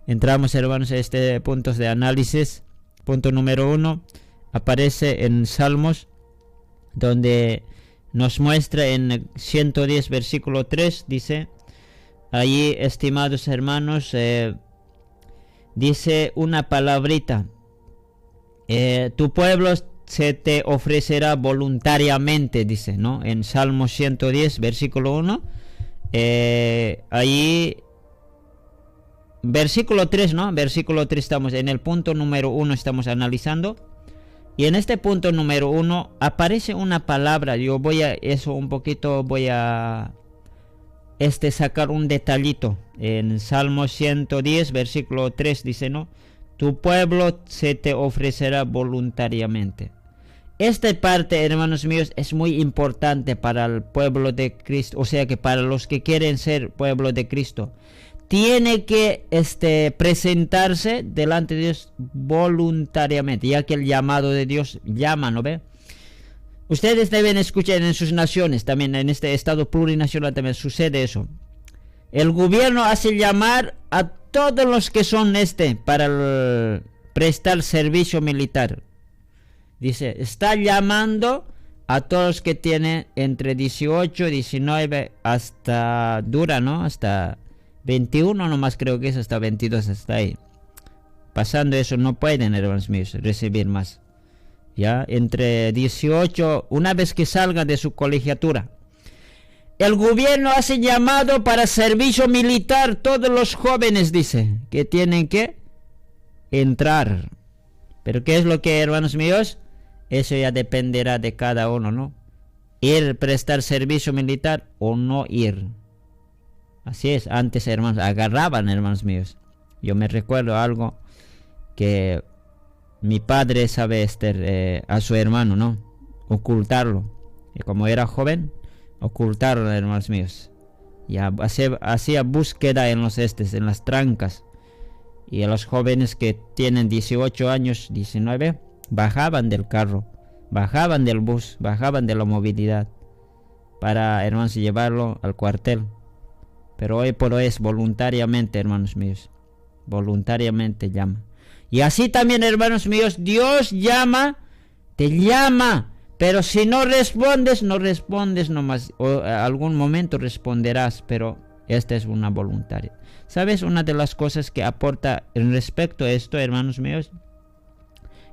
entramos, hermanos, a este punto de análisis. Punto número 1, aparece en Salmos, donde nos muestra en 110 versículo 3, dice, allí, estimados hermanos, dice una palabrita, tu pueblo se te ofrecerá voluntariamente, dice, ¿no? En Salmo 110, versículo 1, ahí, versículo 3, ¿no? Versículo 3 estamos, en el punto número 1 estamos analizando, y en este punto número 1 aparece una palabra, yo voy a, eso un poquito, voy a, sacar un detallito, en Salmo 110, versículo 3 dice, ¿no? Tu pueblo se te ofrecerá voluntariamente. Esta parte, hermanos míos, es muy importante para el pueblo de Cristo, o sea que para los que quieren ser pueblo de Cristo, tiene que presentarse delante de Dios voluntariamente, ya que el llamado de Dios llama, ¿no ve? Ustedes deben escuchar en sus naciones, también en este estado plurinacional también sucede eso. El gobierno hace llamar a todos los que son para prestar servicio militar. Dice, está llamando a todos los que tienen entre 18, 19 hasta dura, ¿no? Hasta 21 nomás, creo que es hasta 22, hasta ahí. Pasando eso no pueden, hermanos míos, recibir más. Ya, entre 18, una vez que salgan de su colegiatura. El gobierno hace llamado para servicio militar, todos los jóvenes, dice, que tienen que entrar. Pero ¿qué es lo que, hermanos míos? Eso ya dependerá de cada uno, ¿no? Ir, prestar servicio militar o no ir. Así es, antes, hermanos, agarraban, hermanos míos. Yo me recuerdo algo que mi padre sabe a su hermano, ¿no? Ocultarlo. Y como era joven, ocultarlo, hermanos míos. Y hacía búsqueda en en las trancas. Y a los jóvenes que tienen 18 años, 19, bajaban del carro, bajaban del bus, bajaban de la movilidad para, hermanos, llevarlo al cuartel. Pero hoy por hoy es voluntariamente, hermanos míos. Voluntariamente llama. Y así también, hermanos míos, Dios llama, te llama. Pero si no respondes nomás. O algún momento responderás, pero esta es una voluntaria. ¿Sabes? Una de las cosas que aporta en respecto a esto, hermanos míos,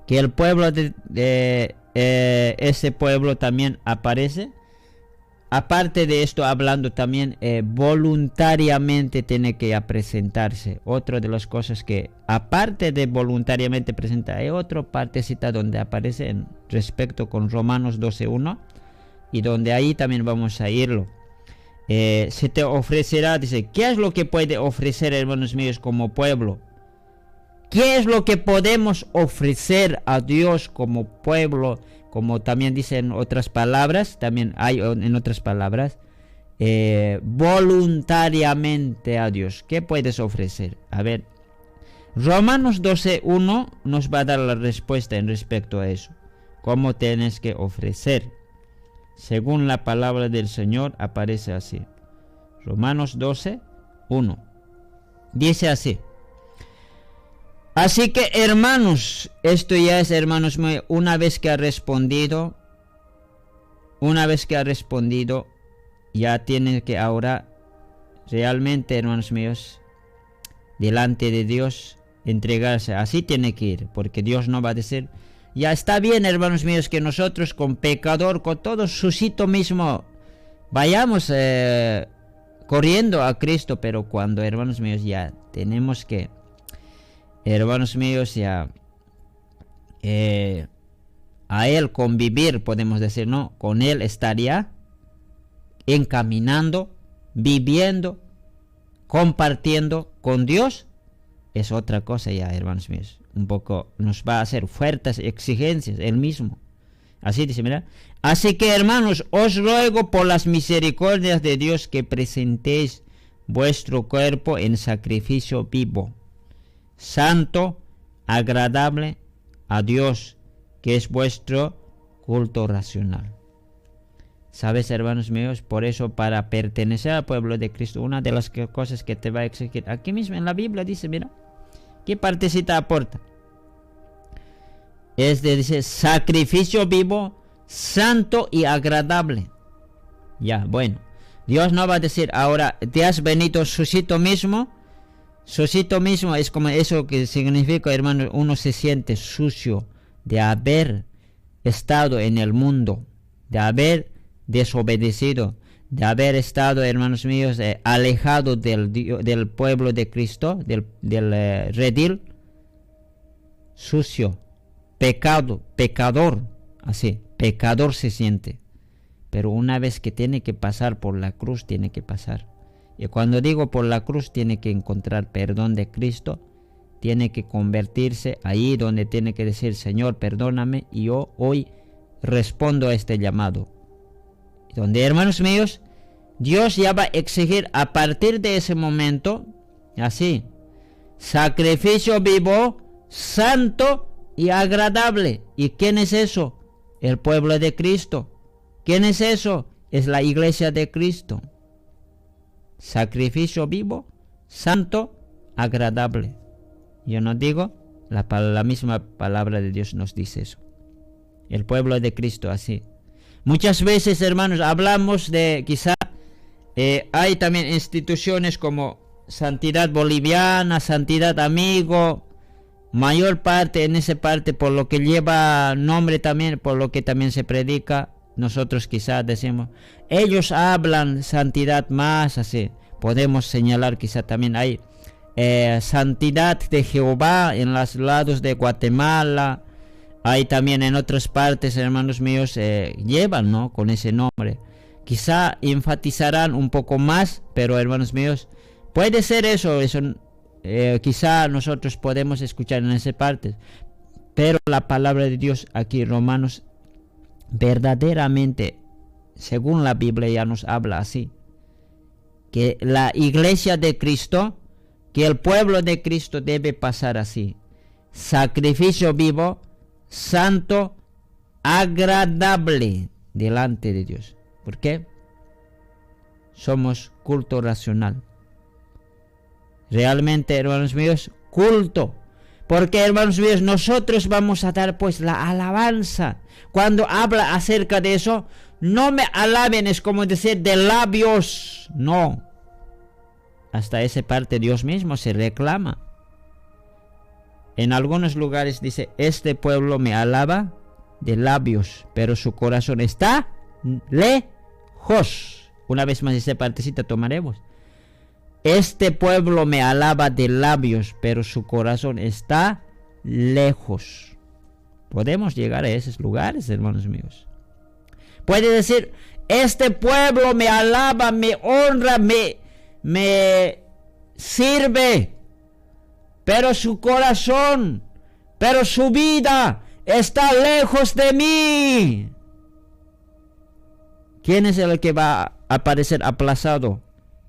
que el pueblo ese pueblo también aparece. Aparte de esto, hablando también voluntariamente tiene que presentarse. Otra de las cosas que, aparte de voluntariamente presentar, hay otra partecita donde aparece en respecto con Romanos 12:1, y donde ahí también vamos a irlo. Se te ofrecerá, dice, ¿qué es lo que puede ofrecer, hermanos míos, como pueblo? ¿Qué es lo que podemos ofrecer a Dios como pueblo? Como también dice en otras palabras, también hay en otras palabras, voluntariamente a Dios. ¿Qué puedes ofrecer? A ver, Romanos 12:1 nos va a dar la respuesta en respecto a eso. ¿Cómo tienes que ofrecer? Según la palabra del Señor aparece así. Romanos 12:1. Dice así. Así que, hermanos, esto ya es, hermanos, una vez que ha respondido, ya tiene que ahora realmente, hermanos míos, delante de Dios, entregarse. Así tiene que ir, porque Dios no va a decir, ya está bien, hermanos míos, que nosotros con pecador, con todo suscito mismo, vayamos corriendo a Cristo, pero cuando, hermanos míos, ya tenemos que, hermanos míos, ya a Él convivir, podemos decir, ¿no? Con Él estaría encaminando, viviendo, compartiendo con Dios. Es otra cosa ya, hermanos míos. Un poco nos va a hacer fuertes exigencias Él mismo. Así dice, mira. Así que, hermanos, os ruego por las misericordias de Dios que presentéis vuestro cuerpo en sacrificio vivo, santo, agradable a Dios, que es vuestro culto racional. ¿Sabes, hermanos míos? Por eso, para pertenecer al pueblo de Cristo, una de las cosas que te va a exigir, aquí mismo en la Biblia dice, mira, ¿qué partecita aporta? Dice, sacrificio vivo, santo y agradable. Ya, bueno. Dios no va a decir, ahora, te has venido suscito mismo. Suscito mismo es como eso que significa, hermano, uno se siente sucio de haber estado en el mundo, de haber desobedecido, de haber estado, hermanos míos, alejado del pueblo de Cristo, del redil, sucio, pecador, así, pecador se siente. Pero una vez que tiene que pasar por la cruz, tiene que pasar. Y cuando digo por la cruz, tiene que encontrar perdón de Cristo, tiene que convertirse ahí donde tiene que decir, Señor, perdóname, y yo hoy respondo a este llamado. Donde, hermanos míos, Dios ya va a exigir a partir de ese momento, así, sacrificio vivo, santo y agradable. ¿Y quién es eso? El pueblo de Cristo. ¿Quién es eso? Es la iglesia de Cristo. Sacrificio vivo, santo, agradable. Yo no digo, la misma palabra de Dios nos dice eso. El pueblo de Cristo así. Muchas veces, hermanos, hablamos de quizá hay también instituciones como Santidad Boliviana, Santidad Amigo, mayor parte en esa parte por lo que lleva nombre también, por lo que también se predica. Nosotros quizás decimos, ellos hablan santidad más, así. Podemos señalar quizá también hay Santidad de Jehová en los lados de Guatemala. Hay también en otras partes, hermanos míos, llevan, ¿no?, con ese nombre. Quizá enfatizarán un poco más, pero hermanos míos, puede ser eso quizá nosotros podemos escuchar en esa parte. Pero la palabra de Dios aquí, Romanos, verdaderamente, según la Biblia ya nos habla así, que la iglesia de Cristo, que el pueblo de Cristo debe pasar así, sacrificio vivo, santo, agradable delante de Dios. ¿Por qué? Somos culto racional. Realmente, hermanos míos, culto. Porque, hermanos míos, nosotros vamos a dar pues la alabanza. Cuando habla acerca de eso, no me alaben, es como decir de labios. No. Hasta esa parte Dios mismo se reclama. En algunos lugares dice, este pueblo me alaba de labios, pero su corazón está lejos. Una vez más esa partecita tomaremos. Este pueblo me alaba de labios, pero su corazón está lejos. Podemos llegar a esos lugares, hermanos míos. Puede decir, este pueblo me alaba, me honra, me sirve, pero su corazón, pero su vida está lejos de mí. ¿Quién es el que va a aparecer aplazado?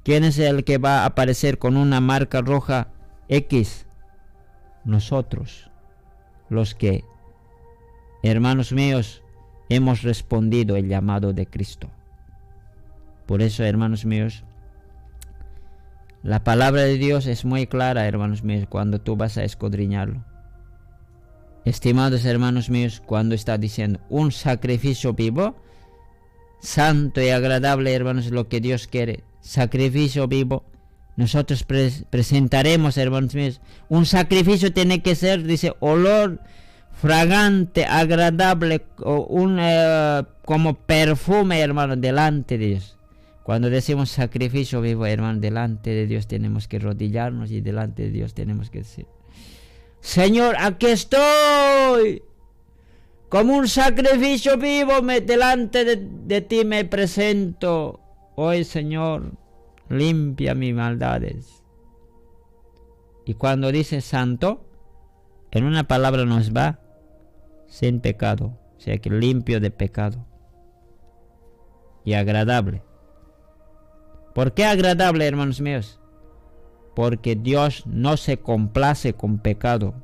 ¿Quién es el que va a aparecer con una marca roja X? Nosotros, los que, hermanos míos, hemos respondido el llamado de Cristo. Por eso, hermanos míos, la palabra de Dios es muy clara, hermanos míos, cuando tú vas a escudriñarlo. Estimados hermanos míos, cuando está diciendo un sacrificio vivo, santo y agradable, hermanos, lo que Dios quiere, sacrificio vivo, nosotros presentaremos, hermanos míos, un sacrificio tiene que ser, dice, olor fragante, agradable, como perfume, hermano, delante de Dios. Cuando decimos sacrificio vivo, hermano, delante de Dios tenemos que arrodillarnos y delante de Dios tenemos que decir, Señor, aquí estoy, como un sacrificio vivo, delante de ti me presento. Hoy, Señor, limpia mis maldades. Y cuando dice santo, en una palabra nos va, sin pecado, sea que limpio de pecado y agradable. ¿Por qué agradable, hermanos míos? Porque Dios no se complace con pecado,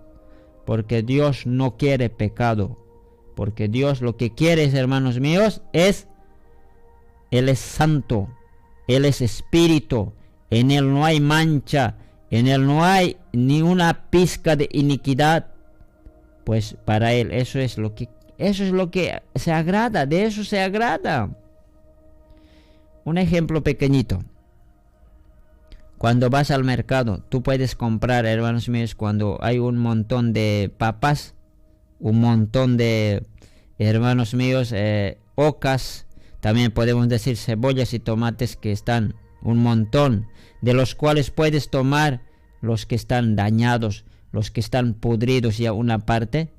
porque Dios no quiere pecado, porque Dios lo que quiere, hermanos míos, Él es santo, Él es espíritu, en Él no hay mancha, en Él no hay ni una pizca de iniquidad. Pues para Él eso es lo que se agrada, de eso se agrada. Un ejemplo pequeñito. Cuando vas al mercado, tú puedes comprar, hermanos míos, cuando hay un montón de papas, un montón de, hermanos míos, ocas, también podemos decir cebollas y tomates que están un montón, de los cuales puedes tomar los que están dañados, los que están podridos y a una parte.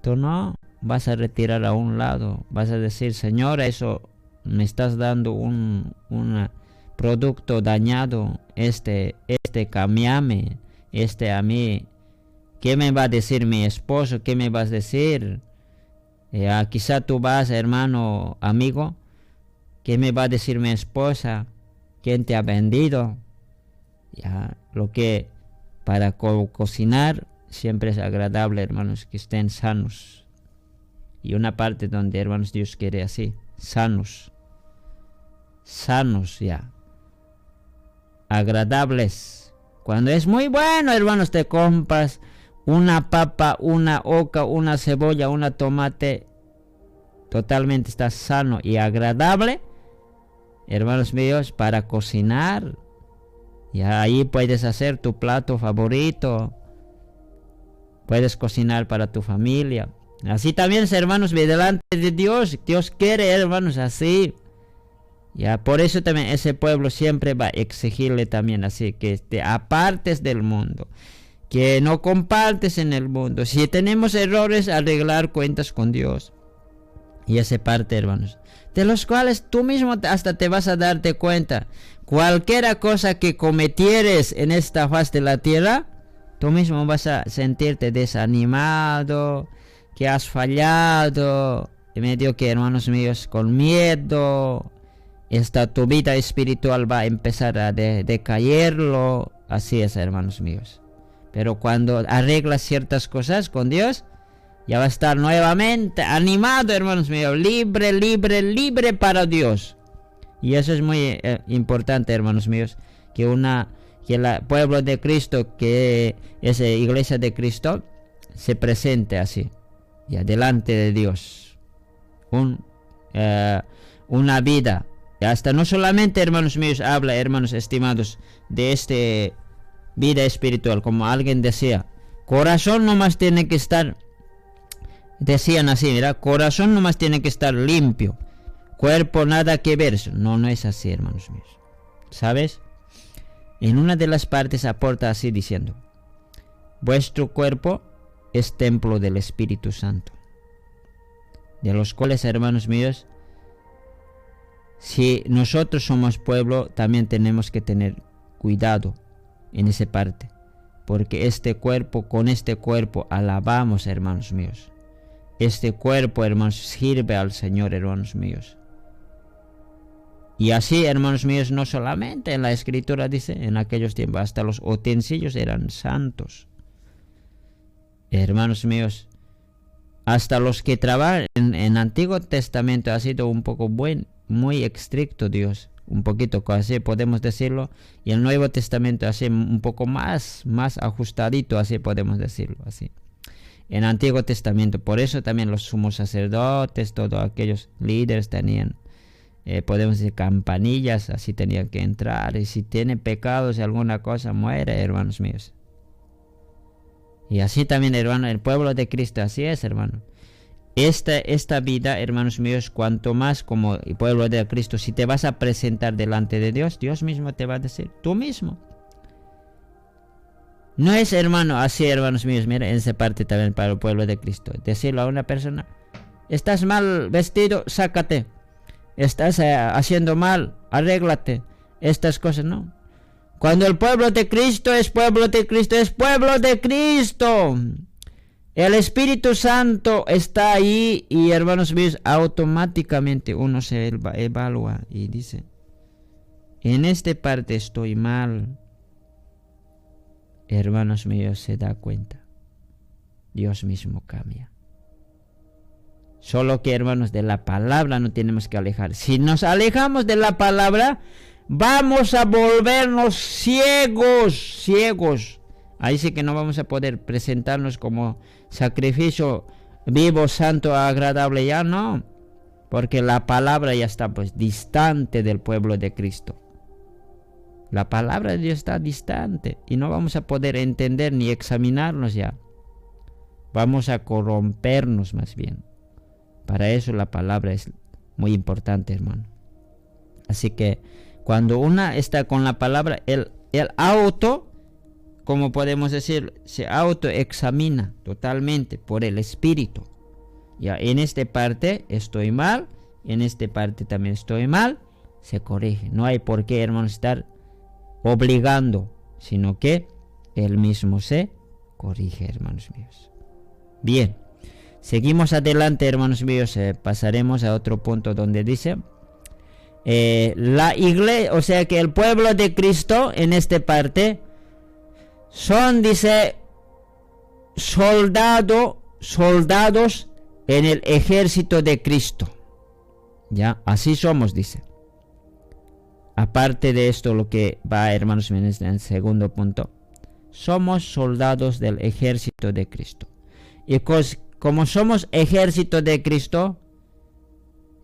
Tú no vas a retirar a un lado, vas a decir, Señora, eso me estás dando un producto dañado, cámbiame, a mí, ¿qué me va a decir mi esposo? ¿Qué me vas a decir? Quizá tú vas, hermano, amigo, ¿qué me va a decir mi esposa? ¿Quién te ha vendido? Ya, lo que para cocinar siempre es agradable, hermanos, que estén sanos. Y una parte donde, hermanos, Dios quiere así, sanos ya, agradables. Cuando es muy bueno, hermanos, te compras una papa, una oca, una cebolla, una tomate, totalmente está sano y agradable, hermanos míos, para cocinar. Y ahí puedes hacer tu plato favorito, puedes cocinar para tu familia. Así también, hermanos, delante de Dios quiere, hermanos, así. Ya, por eso también ese pueblo siempre va a exigirle también así, que te apartes del mundo, que no compartes en el mundo. Si tenemos errores, arreglar cuentas con Dios. Y esa parte, hermanos, de los cuales tú mismo hasta te vas a darte cuenta. Cualquier cosa que cometieres en esta faz de la tierra, tú mismo vas a sentirte desanimado, que has fallado, en medio que, hermanos míos, con miedo. Tu vida espiritual va a empezar a decaerlo. Así es, hermanos míos. Pero cuando arreglas ciertas cosas con Dios, ya va a estar nuevamente animado, hermanos míos, libre para Dios. Y eso es muy importante, hermanos míos, que el pueblo de Cristo, que es la iglesia de Cristo, se presente así, ya delante de Dios. Una vida. Hasta no solamente, hermanos míos, habla, hermanos estimados, de vida espiritual, como alguien decía, corazón nomás tiene que estar, decían así, mira, corazón nomás tiene que estar limpio, cuerpo nada que ver. No es así, hermanos míos. ¿Sabes? En una de las partes aporta así diciendo, vuestro cuerpo es templo del Espíritu Santo, de los cuales, hermanos míos, si nosotros somos pueblo, también tenemos que tener cuidado en esa parte, porque con este cuerpo alabamos, hermanos míos. Este cuerpo, hermanos, sirve al Señor, hermanos míos. Y así, hermanos míos, no solamente en la Escritura dice, en aquellos tiempos, hasta los utensilios eran santos. Hermanos míos, hasta los que trabajan en Antiguo Testamento ha sido un poco muy estricto Dios, un poquito así podemos decirlo, y el Nuevo Testamento así un poco más ajustadito, así podemos decirlo así. En Antiguo Testamento, por eso también los sumos sacerdotes, todos aquellos líderes tenían, podemos decir, campanillas, así tenían que entrar, y si tiene pecados y alguna cosa, muere, hermanos míos. Y así también, hermano, el pueblo de Cristo, así es, hermano. Esta vida, hermanos míos, cuanto más como el pueblo de Cristo, si te vas a presentar delante de Dios, Dios mismo te va a decir, tú mismo. No es, hermano, así, hermanos míos, mira, en esa parte también para el pueblo de Cristo, decirlo a una persona, estás mal vestido, sácate, estás haciendo mal, arréglate, estas cosas, no. Cuando el pueblo de Cristo es pueblo de Cristo, es pueblo de Cristo. El Espíritu Santo está ahí y, hermanos míos, automáticamente uno se evalúa y dice, en esta parte estoy mal. Hermanos míos, se da cuenta. Dios mismo cambia. Solo que, hermanos, de la palabra no tenemos que alejar. Si nos alejamos de la palabra, vamos a volvernos ciegos. Ahí sí que no vamos a poder presentarnos como sacrificio vivo, santo, agradable, ya no. Porque la palabra ya está pues distante del pueblo de Cristo. La palabra de Dios está distante y no vamos a poder entender ni examinarnos ya. Vamos a corrompernos más bien. Para eso la palabra es muy importante, hermano. Así que cuando una está con la palabra, el auto, como podemos decir, se autoexamina totalmente por el Espíritu. Ya en esta parte estoy mal, en esta parte también estoy mal, se corrige. No hay por qué, hermano, estar obligando, sino que él mismo se corrige, hermanos míos. Bien, seguimos adelante, hermanos míos. Pasaremos a otro punto donde dice la iglesia, o sea que el pueblo de Cristo en esta parte son, dice, soldados en el ejército de Cristo. Ya, así somos, dice. Aparte de esto, lo que va, hermanos, en el segundo punto, somos soldados del ejército de Cristo. Y como somos ejército de Cristo,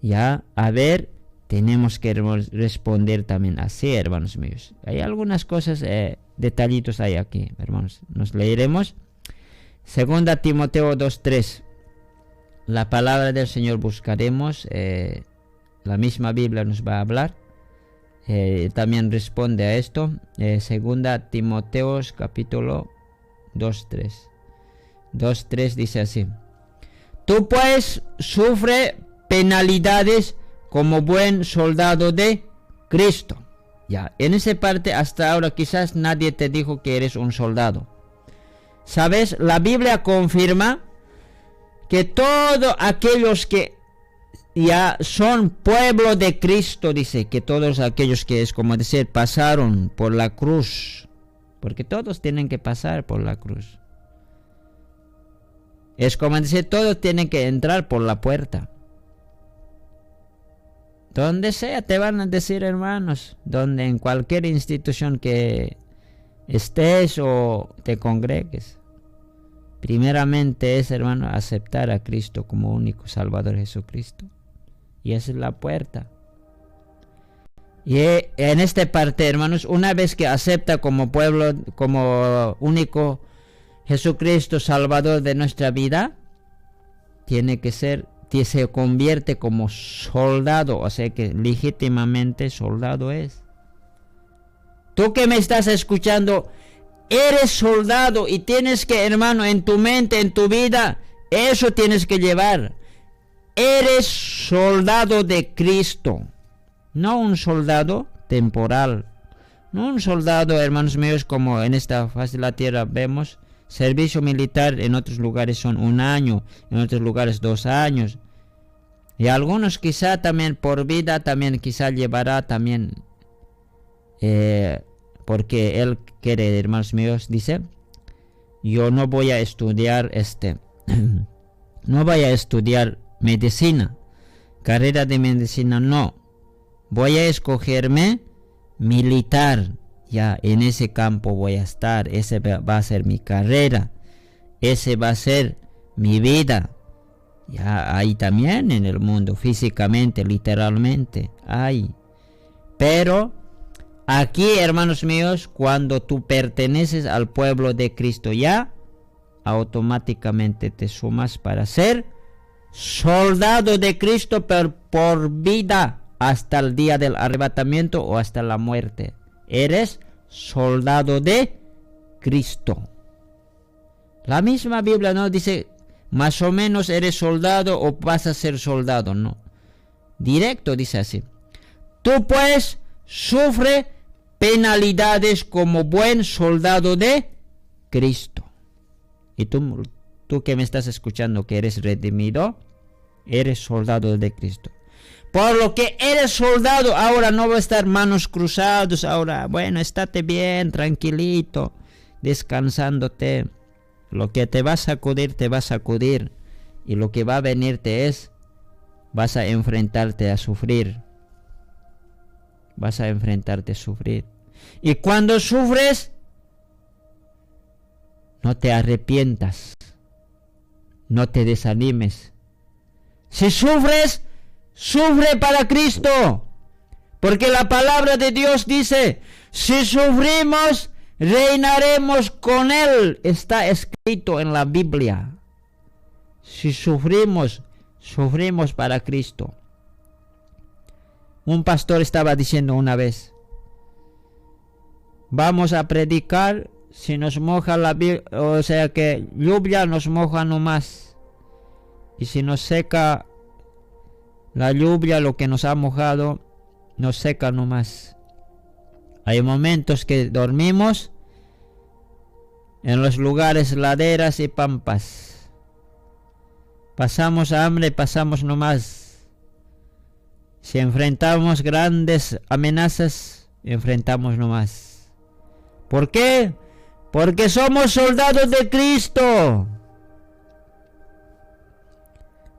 ya, a ver, tenemos que responder también así, hermanos míos. Hay algunas cosas, detallitos hay aquí, hermanos. Nos leeremos. 2 Timoteo 2:3. La palabra del Señor buscaremos. La misma Biblia nos va a hablar. También responde a esto. 2 Timoteo capítulo 2:3. 2:3 dice así: tú pues sufre penalidades como buen soldado de Cristo. Ya, en esa parte hasta ahora quizás nadie te dijo que eres un soldado. ¿Sabes? La Biblia confirma que todos aquellos que ya son pueblo de Cristo, dice que todos aquellos que es como decir pasaron por la cruz, porque todos tienen que pasar por la cruz. Es como decir, todos tienen que entrar por la puerta. Donde sea te van a decir, hermanos, donde en cualquier institución que estés o te congregues, primeramente es, hermano, aceptar a Cristo como único Salvador, Jesucristo. Y esa es la puerta. Y en esta parte, hermanos, una vez que acepta como pueblo, como único Jesucristo, Salvador de nuestra vida, tiene que ser, se convierte como soldado, o sea que legítimamente soldado es. Tú que me estás escuchando, eres soldado y tienes que, hermano, en tu mente, en tu vida, eso tienes que llevar. Eres soldado de Cristo, no un soldado temporal, no un soldado, hermanos míos, como en esta faz de la tierra vemos. Servicio militar en otros lugares son 1 año, en otros lugares 2 años. Y algunos quizá también por vida, también quizá llevará también, porque él quiere, hermanos míos, dice, yo no voy a estudiar no voy a estudiar medicina, carrera de medicina, no. Voy a escogerme militar. Ya en ese campo voy a estar, ese va a ser mi carrera, ese va a ser mi vida. Ya hay también en el mundo, físicamente, literalmente, hay. Pero aquí, hermanos míos, cuando tú perteneces al pueblo de Cristo, ya automáticamente te sumas para ser soldado de Cristo por vida hasta el día del arrebatamiento o hasta la muerte. Eres soldado de Cristo. La misma Biblia no dice más o menos eres soldado o vas a ser soldado, no. Directo dice así: tú pues sufre penalidades como buen soldado de Cristo. Y tú tú que me estás escuchando, que eres redimido, eres soldado de Cristo. Por lo que eres soldado, ahora no va a estar manos cruzados, ahora, bueno, estate bien, tranquilito, descansándote. Lo que te va a sacudir, te va a sacudir. Y lo que va a venirte vas a enfrentarte a sufrir. Vas a enfrentarte a sufrir. Y cuando sufres, no te arrepientas. No te desanimes. Si sufres, sufre para Cristo. Porque la palabra de Dios dice, si sufrimos, reinaremos con Él. Está escrito en la Biblia. Si sufrimos, sufrimos para Cristo. Un pastor estaba diciendo una vez, vamos a predicar si nos moja la Biblia, o sea que lluvia nos moja nomás. Y si nos seca la lluvia, lo que nos ha mojado, nos seca nomás. Hay momentos que dormimos en los lugares laderas y pampas. Pasamos hambre, pasamos nomás. Si enfrentamos grandes amenazas, enfrentamos nomás. ¿Por qué? Porque somos soldados de Cristo.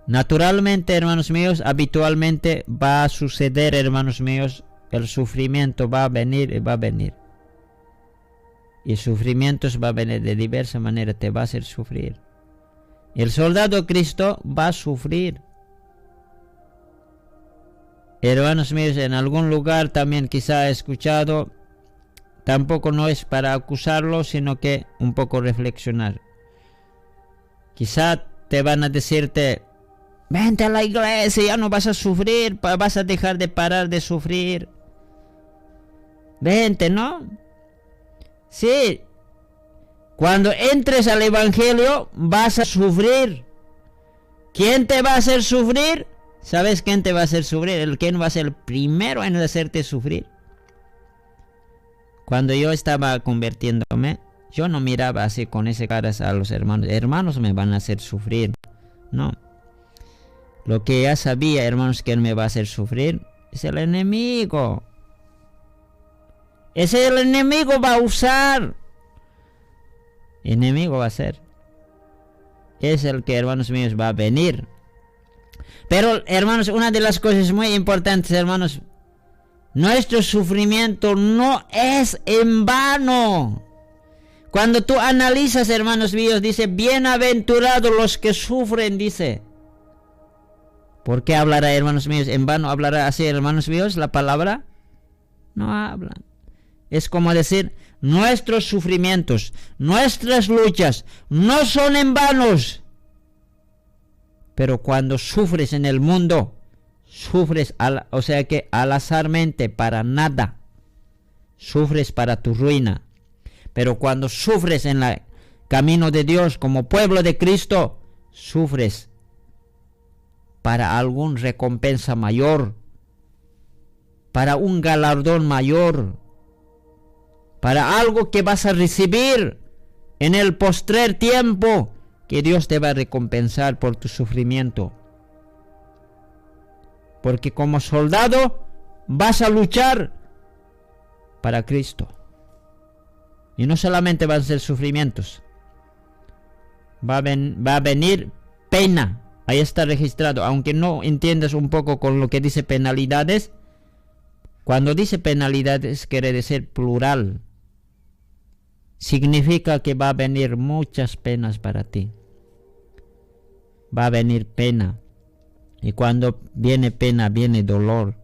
Naturalmente, hermanos míos, habitualmente va a suceder, hermanos míos, el sufrimiento va a venir y va a venir. Y sufrimientos va a venir de diversas maneras, te va a hacer sufrir. El soldado de Cristo va a sufrir. Hermanos míos, en algún lugar también quizá he escuchado, tampoco no es para acusarlo, sino que un poco reflexionar. Quizá te van a decirte, vente a la iglesia, ya no vas a sufrir, vas a dejar de parar de sufrir. Vente, ¿no? Sí. Cuando entres al evangelio vas a sufrir. ¿Quién te va a hacer sufrir? ¿Sabes quién te va a hacer sufrir? ¿Quién va a ser el primero en hacerte sufrir? Cuando yo estaba convirtiéndome, yo no miraba así con ese caras a los hermanos. Hermanos me van a hacer sufrir. No. Lo que ya sabía, hermanos, quién me va a hacer sufrir es el enemigo. Ese el enemigo va a usar. Enemigo va a ser. Es el que, hermanos míos, va a venir. Pero, hermanos, una de las cosas muy importantes, hermanos, nuestro sufrimiento no es en vano. Cuando tú analizas, hermanos míos, dice, bienaventurados los que sufren, dice. ¿Por qué hablará, hermanos míos, en vano? ¿Hablará así, hermanos míos, la palabra? No hablan. Es como decir, nuestros sufrimientos, nuestras luchas, no son en vanos. Pero cuando sufres en el mundo, sufres, o sea que al azarmente, para nada. Sufres para tu ruina. Pero cuando sufres en el camino de Dios como pueblo de Cristo, sufres para alguna recompensa mayor, para un galardón mayor, para algo que vas a recibir en el postrer tiempo, que Dios te va a recompensar por tu sufrimiento. Porque como soldado vas a luchar para Cristo. Y no solamente van a ser sufrimientos, va a venir pena. Ahí está registrado, aunque no entiendas un poco con lo que dice penalidades. Cuando dice penalidades quiere decir plural. Significa que va a venir muchas penas para ti. Va a venir pena. Y cuando viene pena, viene dolor.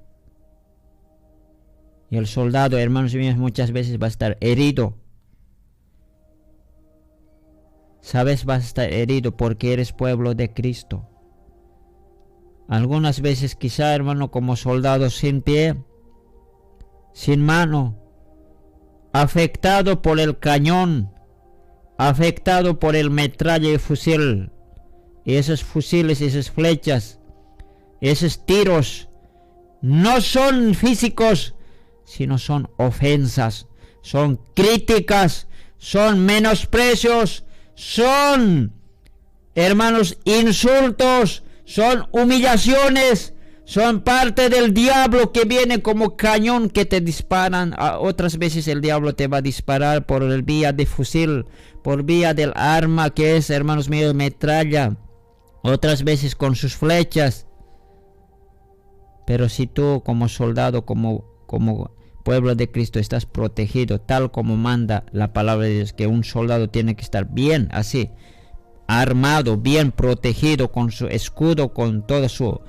Y el soldado, hermanos míos, muchas veces va a estar herido. Sabes, vas a estar herido porque eres pueblo de Cristo. Algunas veces quizá, hermano, como soldado sin pie, sin mano, afectado por el cañón, afectado por el metralla y fusil, y esos fusiles, esas flechas, esos tiros, no son físicos, sino son ofensas, son críticas, son menosprecios, son hermanos, insultos, son humillaciones, son parte del diablo que viene como cañón que te disparan. Otras veces el diablo te va a disparar por el vía de fusil, por vía del arma que es, hermanos míos, metralla. Otras veces con sus flechas. Pero si tú como soldado, como pueblo de Cristo estás protegido, tal como manda la palabra de Dios, que un soldado tiene que estar bien así, armado, bien protegido, con su escudo, con toda su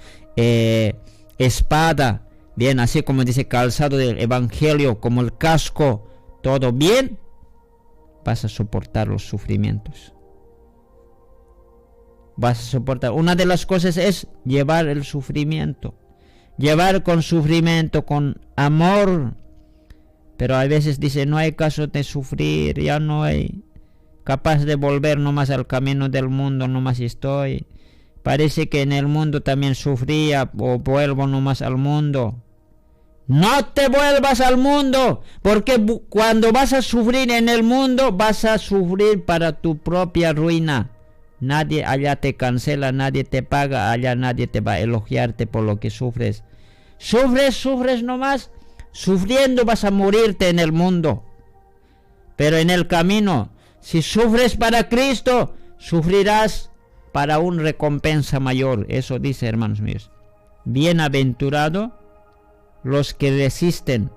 espada, bien así como dice, calzado del evangelio, como el casco, todo bien, vas a soportar los sufrimientos. Vas a soportar. Una de las cosas es llevar el sufrimiento. Llevar con sufrimiento, con amor. Pero a veces dice, no hay caso de sufrir, ya no hay capaz de volver nomás al camino del mundo, nomás estoy. Parece que en el mundo también sufría, o vuelvo nomás al mundo. No te vuelvas al mundo, porque cuando vas a sufrir en el mundo, vas a sufrir para tu propia ruina. Nadie allá te cancela, nadie te paga, allá nadie te va a elogiarte por lo que sufres. Sufres nomás, sufriendo vas a morirte en el mundo. Pero en el camino, si sufres para Cristo, sufrirás para una recompensa mayor. Eso dice, hermanos míos. Bienaventurado los que resisten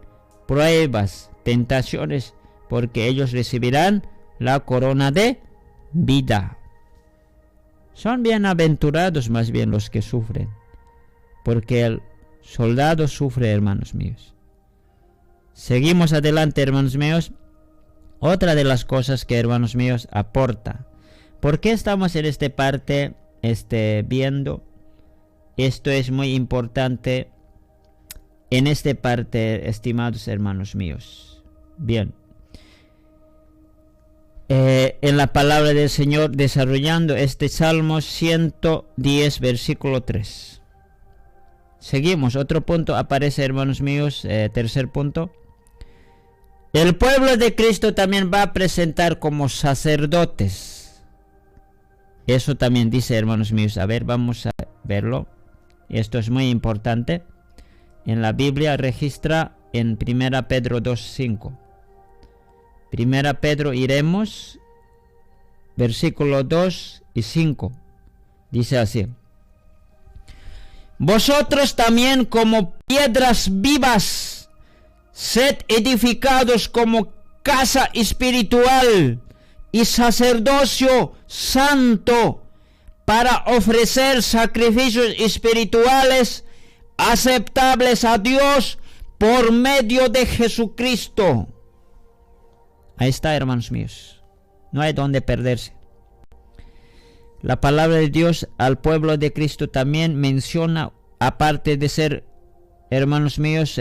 pruebas, tentaciones, porque ellos recibirán la corona de vida. Son bienaventurados más bien los que sufren, porque el soldado sufre, hermanos míos. Seguimos adelante, hermanos míos. Otra de las cosas que, hermanos míos, aporta. ¿Por qué estamos en esta parte viendo? Esto es muy importante en esta parte, estimados hermanos míos. Bien. En la palabra del Señor, desarrollando este Salmo 110, versículo 3. Seguimos, otro punto aparece, hermanos míos, tercer punto. El pueblo de Cristo también va a presentar como sacerdotes. Eso también dice, hermanos míos. A ver, vamos a verlo. Esto es muy importante. En la Biblia registra en 1 Pedro 2:5. 1 Pedro iremos, versículo 2 y 5. Dice así. Vosotros también como piedras vivas, sed edificados como casa espiritual y sacerdocio santo para ofrecer sacrificios espirituales aceptables a Dios por medio de Jesucristo. Ahí está, hermanos míos. No hay donde perderse. La palabra de Dios al pueblo de Cristo también menciona, aparte de ser, hermanos míos,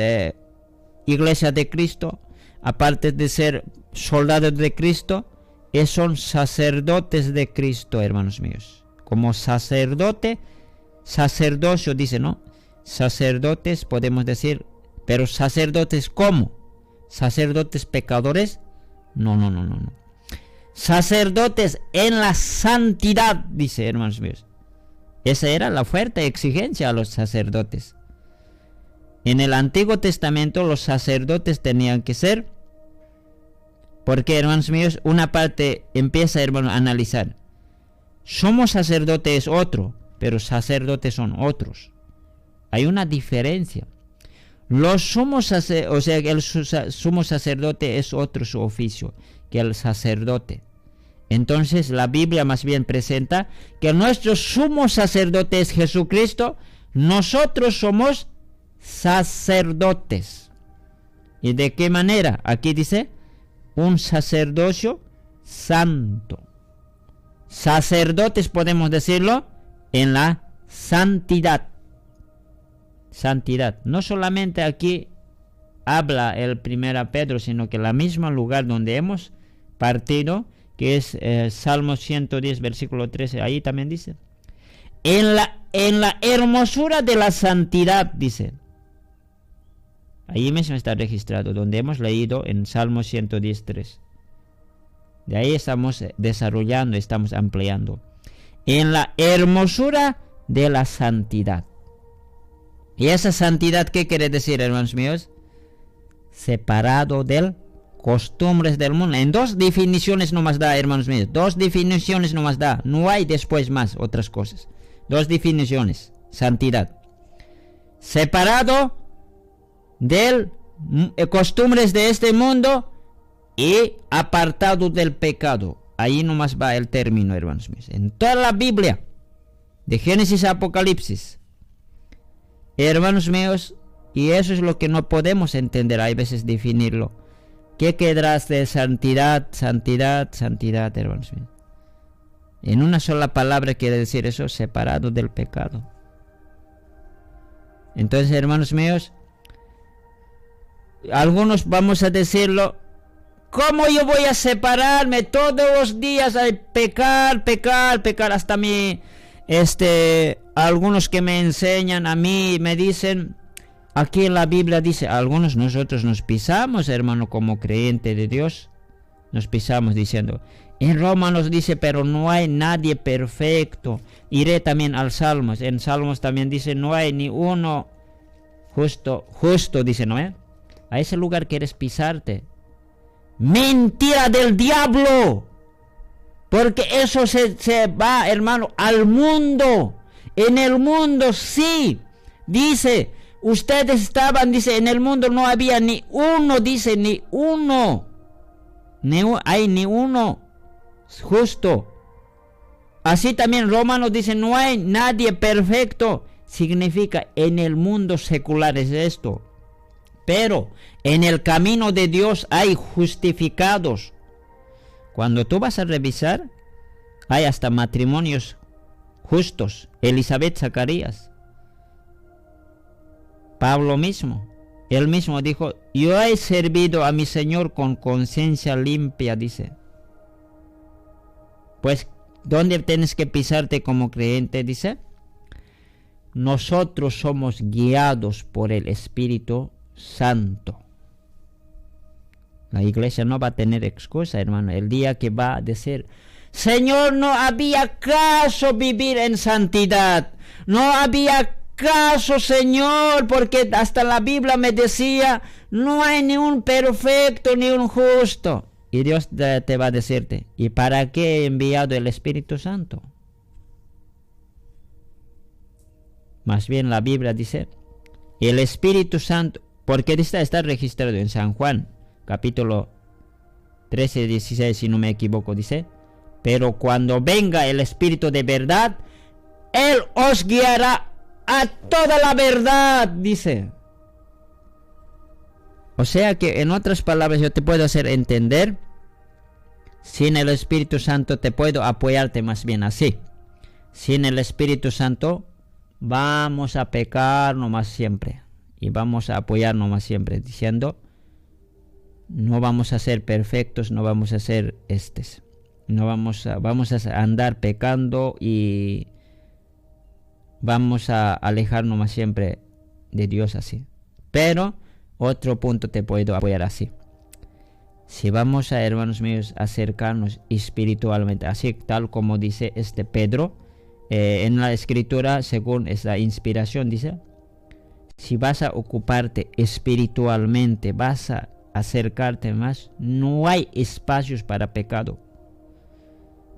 iglesia de Cristo, aparte de ser soldados de Cristo, son sacerdotes de Cristo, hermanos míos. Como sacerdote, sacerdocio dice, ¿no? Sacerdotes podemos decir, pero sacerdotes ¿cómo? ¿Sacerdotes pecadores? No. Sacerdotes en la santidad, dice, hermanos míos. Esa era la fuerte exigencia a los sacerdotes. En el Antiguo Testamento los sacerdotes tenían que ser, porque, hermanos míos, una parte empieza, hermanos, a analizar. Somos sacerdotes otro, pero sacerdotes son otros. Hay una diferencia. Los sumos sacerdotes, o sea, el sumo sacerdote es otro su oficio que el sacerdote. Entonces la Biblia más bien presenta que nuestro sumo sacerdote es Jesucristo. Nosotros somos sacerdotes. ¿Y de qué manera? Aquí dice un sacerdocio santo. Sacerdotes podemos decirlo en la santidad. Santidad. No solamente aquí habla el 1 Pedro, sino que el mismo lugar donde hemos partido, que es Salmo 110, versículo 13, ahí también dice. En la hermosura de la santidad, dice. Ahí mismo está registrado, donde hemos leído en Salmo 110, 3. De ahí estamos desarrollando, estamos ampliando. en la hermosura de la santidad. ¿Y esa santidad qué quiere decir, hermanos míos? Separado de costumbres del mundo. En dos definiciones nomás da, hermanos míos. Dos definiciones nomás da. No hay después más otras cosas. Dos definiciones. Santidad. Separado de costumbres de este mundo y apartado del pecado. Ahí nomás va el término, hermanos míos. En toda la Biblia, de Génesis a Apocalipsis, hermanos míos, y eso es lo que no podemos entender, hay veces definirlo. ¿Qué quedarás de santidad, santidad, santidad, hermanos míos? En una sola palabra quiere decir eso, separado del pecado. Entonces, hermanos míos, algunos vamos a decirlo, ¿cómo yo voy a separarme todos los días a pecar, pecar, pecar? Hasta algunos que me enseñan a mí, me dicen, aquí en la Biblia dice, algunos nosotros nos pisamos, hermano, como creyente de Dios, nos pisamos diciendo, en Romanos dice, pero no hay nadie perfecto. Iré también al Salmos, en Salmos también dice, no hay ni uno justo, dice, ¿no? A ese lugar quieres pisarte. Mentira del diablo, porque eso se va, hermano, al mundo. En el mundo sí, dice, ustedes estaban, dice, en el mundo no había ni uno, dice, ni uno, hay ni uno justo. Así también Romanos dice, no hay nadie perfecto, significa en el mundo secular es esto. Pero en el camino de Dios hay justificados. Cuando tú vas a revisar, hay hasta matrimonios justos. Elizabeth, Zacarías. Pablo mismo. Él mismo dijo, yo he servido a mi Señor con conciencia limpia, dice. Pues, ¿dónde tienes que pisarte como creyente? Dice. Nosotros somos guiados por el Espíritu Santo. La iglesia no va a tener excusa, hermano. El día que va a decir, Señor, no había caso vivir en santidad. No había caso, Señor, porque hasta la Biblia me decía, no hay ni un perfecto ni un justo. Y Dios te va a decirte, ¿y para qué he enviado el Espíritu Santo? Más bien la Biblia dice, el Espíritu Santo, porque está registrado en San Juan, capítulo 13, 16, si no me equivoco, dice, pero cuando venga el Espíritu de verdad, Él os guiará a toda la verdad, dice. O sea que, en otras palabras, yo te puedo hacer entender, sin el Espíritu Santo te puedo apoyarte más bien así. Sin el Espíritu Santo vamos a pecar nomás siempre. Y vamos a apoyarnos más siempre diciendo, no vamos a ser perfectos, no vamos a ser vamos a andar pecando y vamos a alejarnos más siempre de Dios así. Pero otro punto te puedo apoyar así. Si vamos a, hermanos míos, acercarnos espiritualmente, así tal como dice Pedro, en la escritura, según esa inspiración, dice, si vas a ocuparte espiritualmente, vas a acercarte más, no hay espacios para pecado.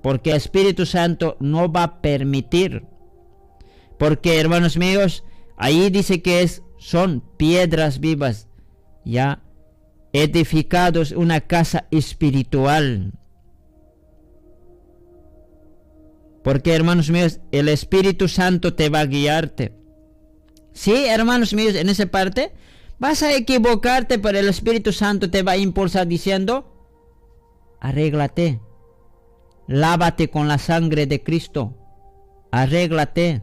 Porque el Espíritu Santo no va a permitir. Porque, hermanos míos, ahí dice que son piedras vivas, ya edificados una casa espiritual. Porque, hermanos míos, el Espíritu Santo te va a guiarte. Sí, hermanos míos, en esa parte vas a equivocarte, pero el Espíritu Santo te va a impulsar diciendo, arréglate, lávate con la sangre de Cristo, arréglate.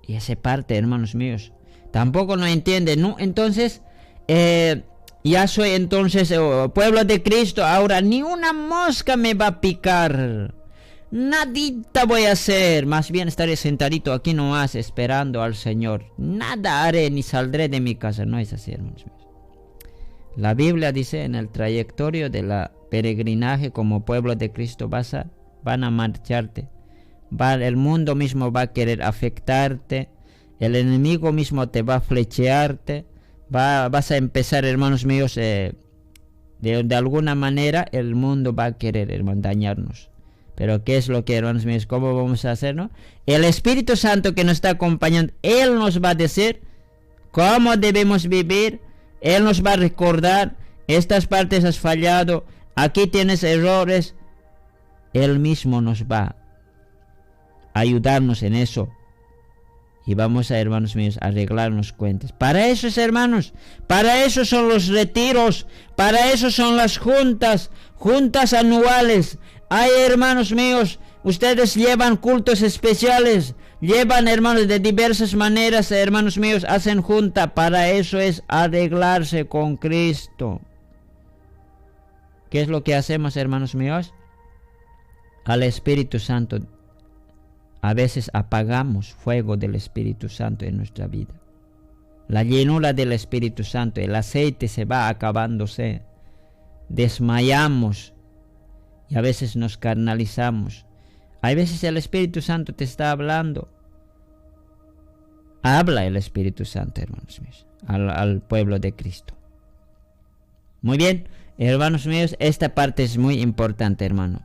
Y esa parte, hermanos míos, tampoco no entiende, ¿no? Entonces, ya soy entonces pueblo de Cristo, ahora ni una mosca me va a picar. Nadita voy a hacer, más bien estaré sentadito aquí nomás esperando al Señor. Nada haré ni saldré de mi casa. No es así, hermanos míos. La Biblia dice, en el trayectorio de la peregrinaje como pueblo de Cristo vas a van a marcharte. El mundo mismo va a querer afectarte. El enemigo mismo te va a flechearte. Vas a empezar, hermanos míos, de alguna manera el mundo va a querer, hermano, dañarnos. Pero ¿qué es lo que, hermanos míos? ¿Cómo vamos a hacerlo? El Espíritu Santo que nos está acompañando, Él nos va a decir cómo debemos vivir. Él nos va a recordar, estas partes has fallado, aquí tienes errores. Él mismo nos va a ayudarnos en eso. Y vamos a, hermanos míos, a arreglarnos cuentas. Para eso es, hermanos, para eso son los retiros, para eso son las juntas anuales. Ay, hermanos míos, ustedes llevan cultos especiales, llevan, hermanos, de diversas maneras, hermanos míos, hacen junta. Para eso es arreglarse con Cristo. ¿Qué es lo que hacemos, hermanos míos? Al Espíritu Santo. A veces apagamos fuego del Espíritu Santo en nuestra vida. La llenura del Espíritu Santo, el aceite se va acabándose. Desmayamos y a veces nos carnalizamos. A veces el Espíritu Santo te está hablando. Habla el Espíritu Santo, hermanos míos, al pueblo de Cristo. Muy bien, hermanos míos, esta parte es muy importante, hermano.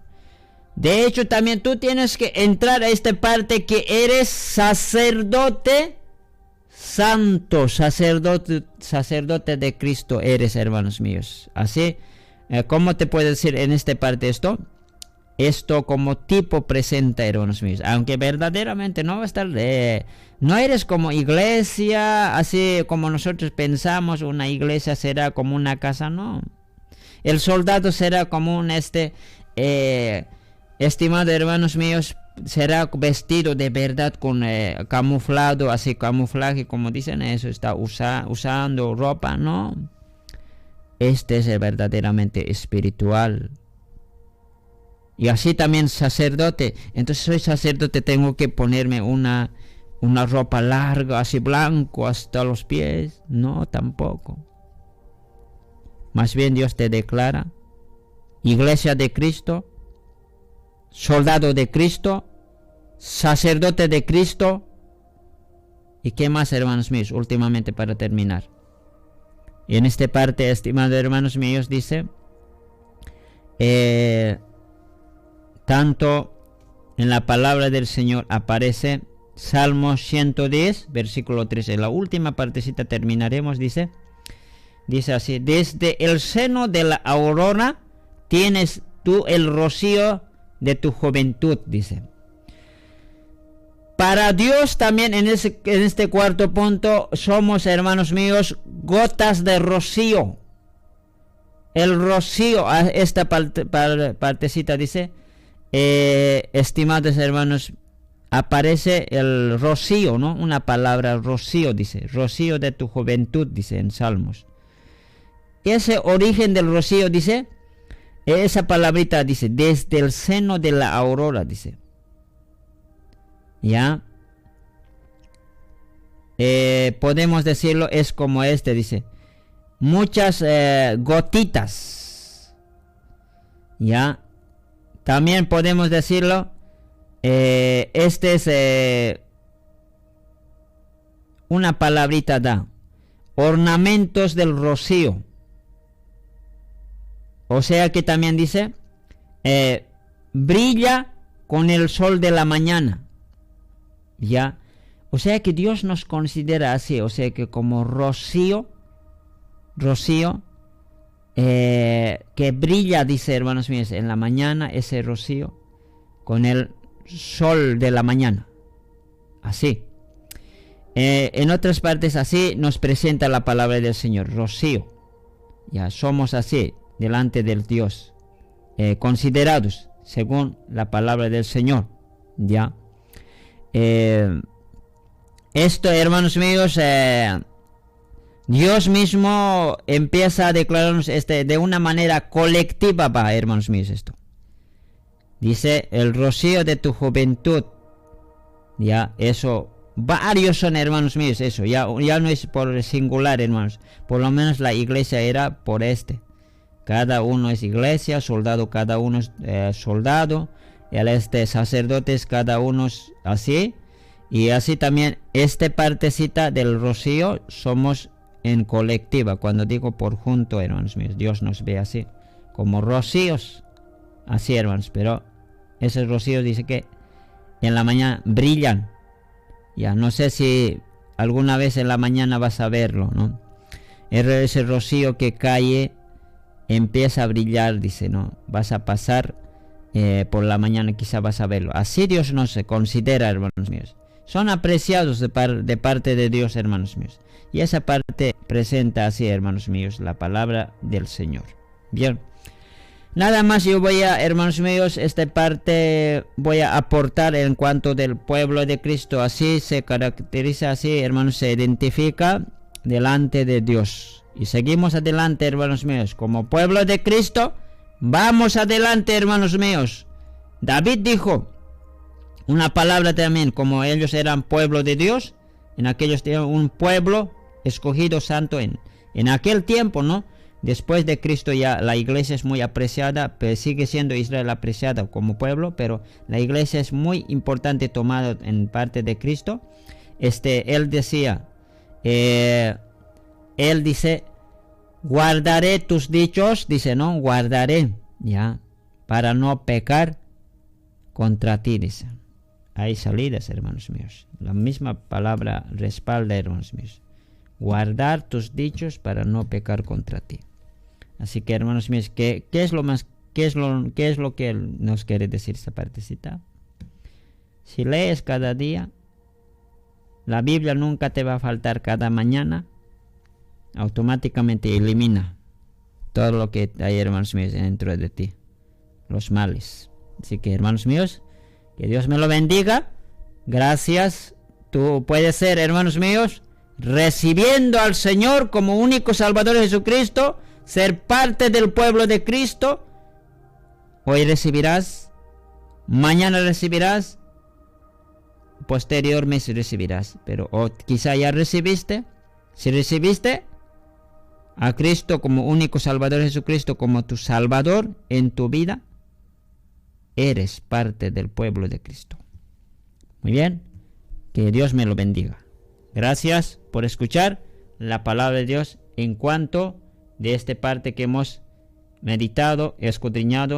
De hecho, también tú tienes que entrar a esta parte que eres sacerdote santo, sacerdote de Cristo eres, hermanos míos. Así, ¿cómo te puedo decir en esta parte esto? Esto como tipo presenta, hermanos míos. Aunque verdaderamente no va a estar no eres como iglesia, así como nosotros pensamos, una iglesia será como una casa, no. El soldado será como un estimado, hermanos míos, será vestido de verdad con camuflado, así camuflaje, como dicen eso, está usando ropa, no. Este es verdaderamente espiritual. Y así también sacerdote. Entonces soy sacerdote, tengo que ponerme una ropa larga, así blanco hasta los pies. No, tampoco. Más bien Dios te declara iglesia de Cristo, soldado de Cristo, sacerdote de Cristo. ¿Y qué más, hermanos míos? Últimamente, para terminar. Y en esta parte, estimados hermanos míos, dice, tanto en la palabra del Señor aparece Salmo 110, versículo 13. En la última partecita terminaremos, dice así: desde el seno de la aurora tienes tú el rocío de tu juventud, dice. Para Dios también en este cuarto punto somos, hermanos míos, gotas de rocío. El rocío, esta partecita dice, estimados hermanos, aparece el rocío, ¿no? Una palabra, rocío, dice, rocío de tu juventud, dice en Salmos. Ese origen del rocío, dice, esa palabrita dice, desde el seno de la aurora, dice. Ya. Podemos decirlo, es como dice. Muchas gotitas. Ya. También podemos decirlo, es una palabrita da. Ornamentos del rocío. O sea que también dice, brilla con el sol de la mañana. Ya. O sea que Dios nos considera así. O sea que como rocío, que brilla, dice, hermanos míos, en la mañana, ese rocío, con el sol de la mañana. Así. En otras partes así nos presenta la palabra del Señor, rocío. Ya somos así, delante del Dios, considerados según la palabra del Señor. Ya. Esto, hermanos míos, Dios mismo empieza a declararnos de una manera colectiva, hermanos míos, esto. Dice, el rocío de tu juventud. Ya, eso, varios son, hermanos míos, eso. Ya no es por singular, hermanos. Por lo menos la iglesia era por Cada uno es iglesia, soldado, cada uno es soldado. sacerdotes cada uno así. Y así también esta partecita del rocío somos en colectiva. Cuando digo por junto, hermanos míos, Dios nos ve así, como rocíos, así, hermanos. Pero esos rocíos dice que en la mañana brillan. Ya no sé si alguna vez en la mañana vas a verlo, ¿no? Ese rocío que cae empieza a brillar, dice, ¿no? Vas a pasar por la mañana, quizá vas a verlo. Así Dios nos considera, hermanos míos. Son apreciados de parte de Dios, hermanos míos. Y esa parte presenta así, hermanos míos, la palabra del Señor. Bien. Nada más yo voy a, hermanos míos, esta parte voy a aportar en cuanto del pueblo de Cristo. Así se caracteriza, así, hermanos, se identifica delante de Dios. Y seguimos adelante, hermanos míos, como pueblo de Cristo. Vamos adelante, hermanos míos. David dijo una palabra también, como ellos eran pueblo de Dios, en aquellos tiempos, un pueblo escogido santo en aquel tiempo, ¿no? Después de Cristo ya la iglesia es muy apreciada, pero sigue siendo Israel apreciada como pueblo, pero la iglesia es muy importante tomada en parte de Cristo. Él decía, él dice, guardaré tus dichos, dice, ¿no? Guardaré, ya, para no pecar contra ti, dice. Hay salidas, hermanos míos. La misma palabra respalda, hermanos míos. Guardar tus dichos para no pecar contra ti. Así que, hermanos míos, ¿qué es lo que nos quiere decir esta partecita? Si lees cada día, la Biblia nunca te va a faltar cada mañana, automáticamente elimina todo lo que hay, hermanos míos, dentro de ti, los males. Así que, hermanos míos, que Dios me lo bendiga. Gracias. Tú puedes ser, hermanos míos, recibiendo al Señor como único Salvador Jesucristo, ser parte del pueblo de Cristo. Hoy recibirás, mañana recibirás, posterior mes recibirás, pero quizá ya recibiste. Si recibiste a Cristo como único Salvador Jesucristo, como tu Salvador en tu vida, eres parte del pueblo de Cristo. Muy bien, que Dios me lo bendiga. Gracias por escuchar la palabra de Dios en cuanto de esta parte que hemos meditado, escudriñado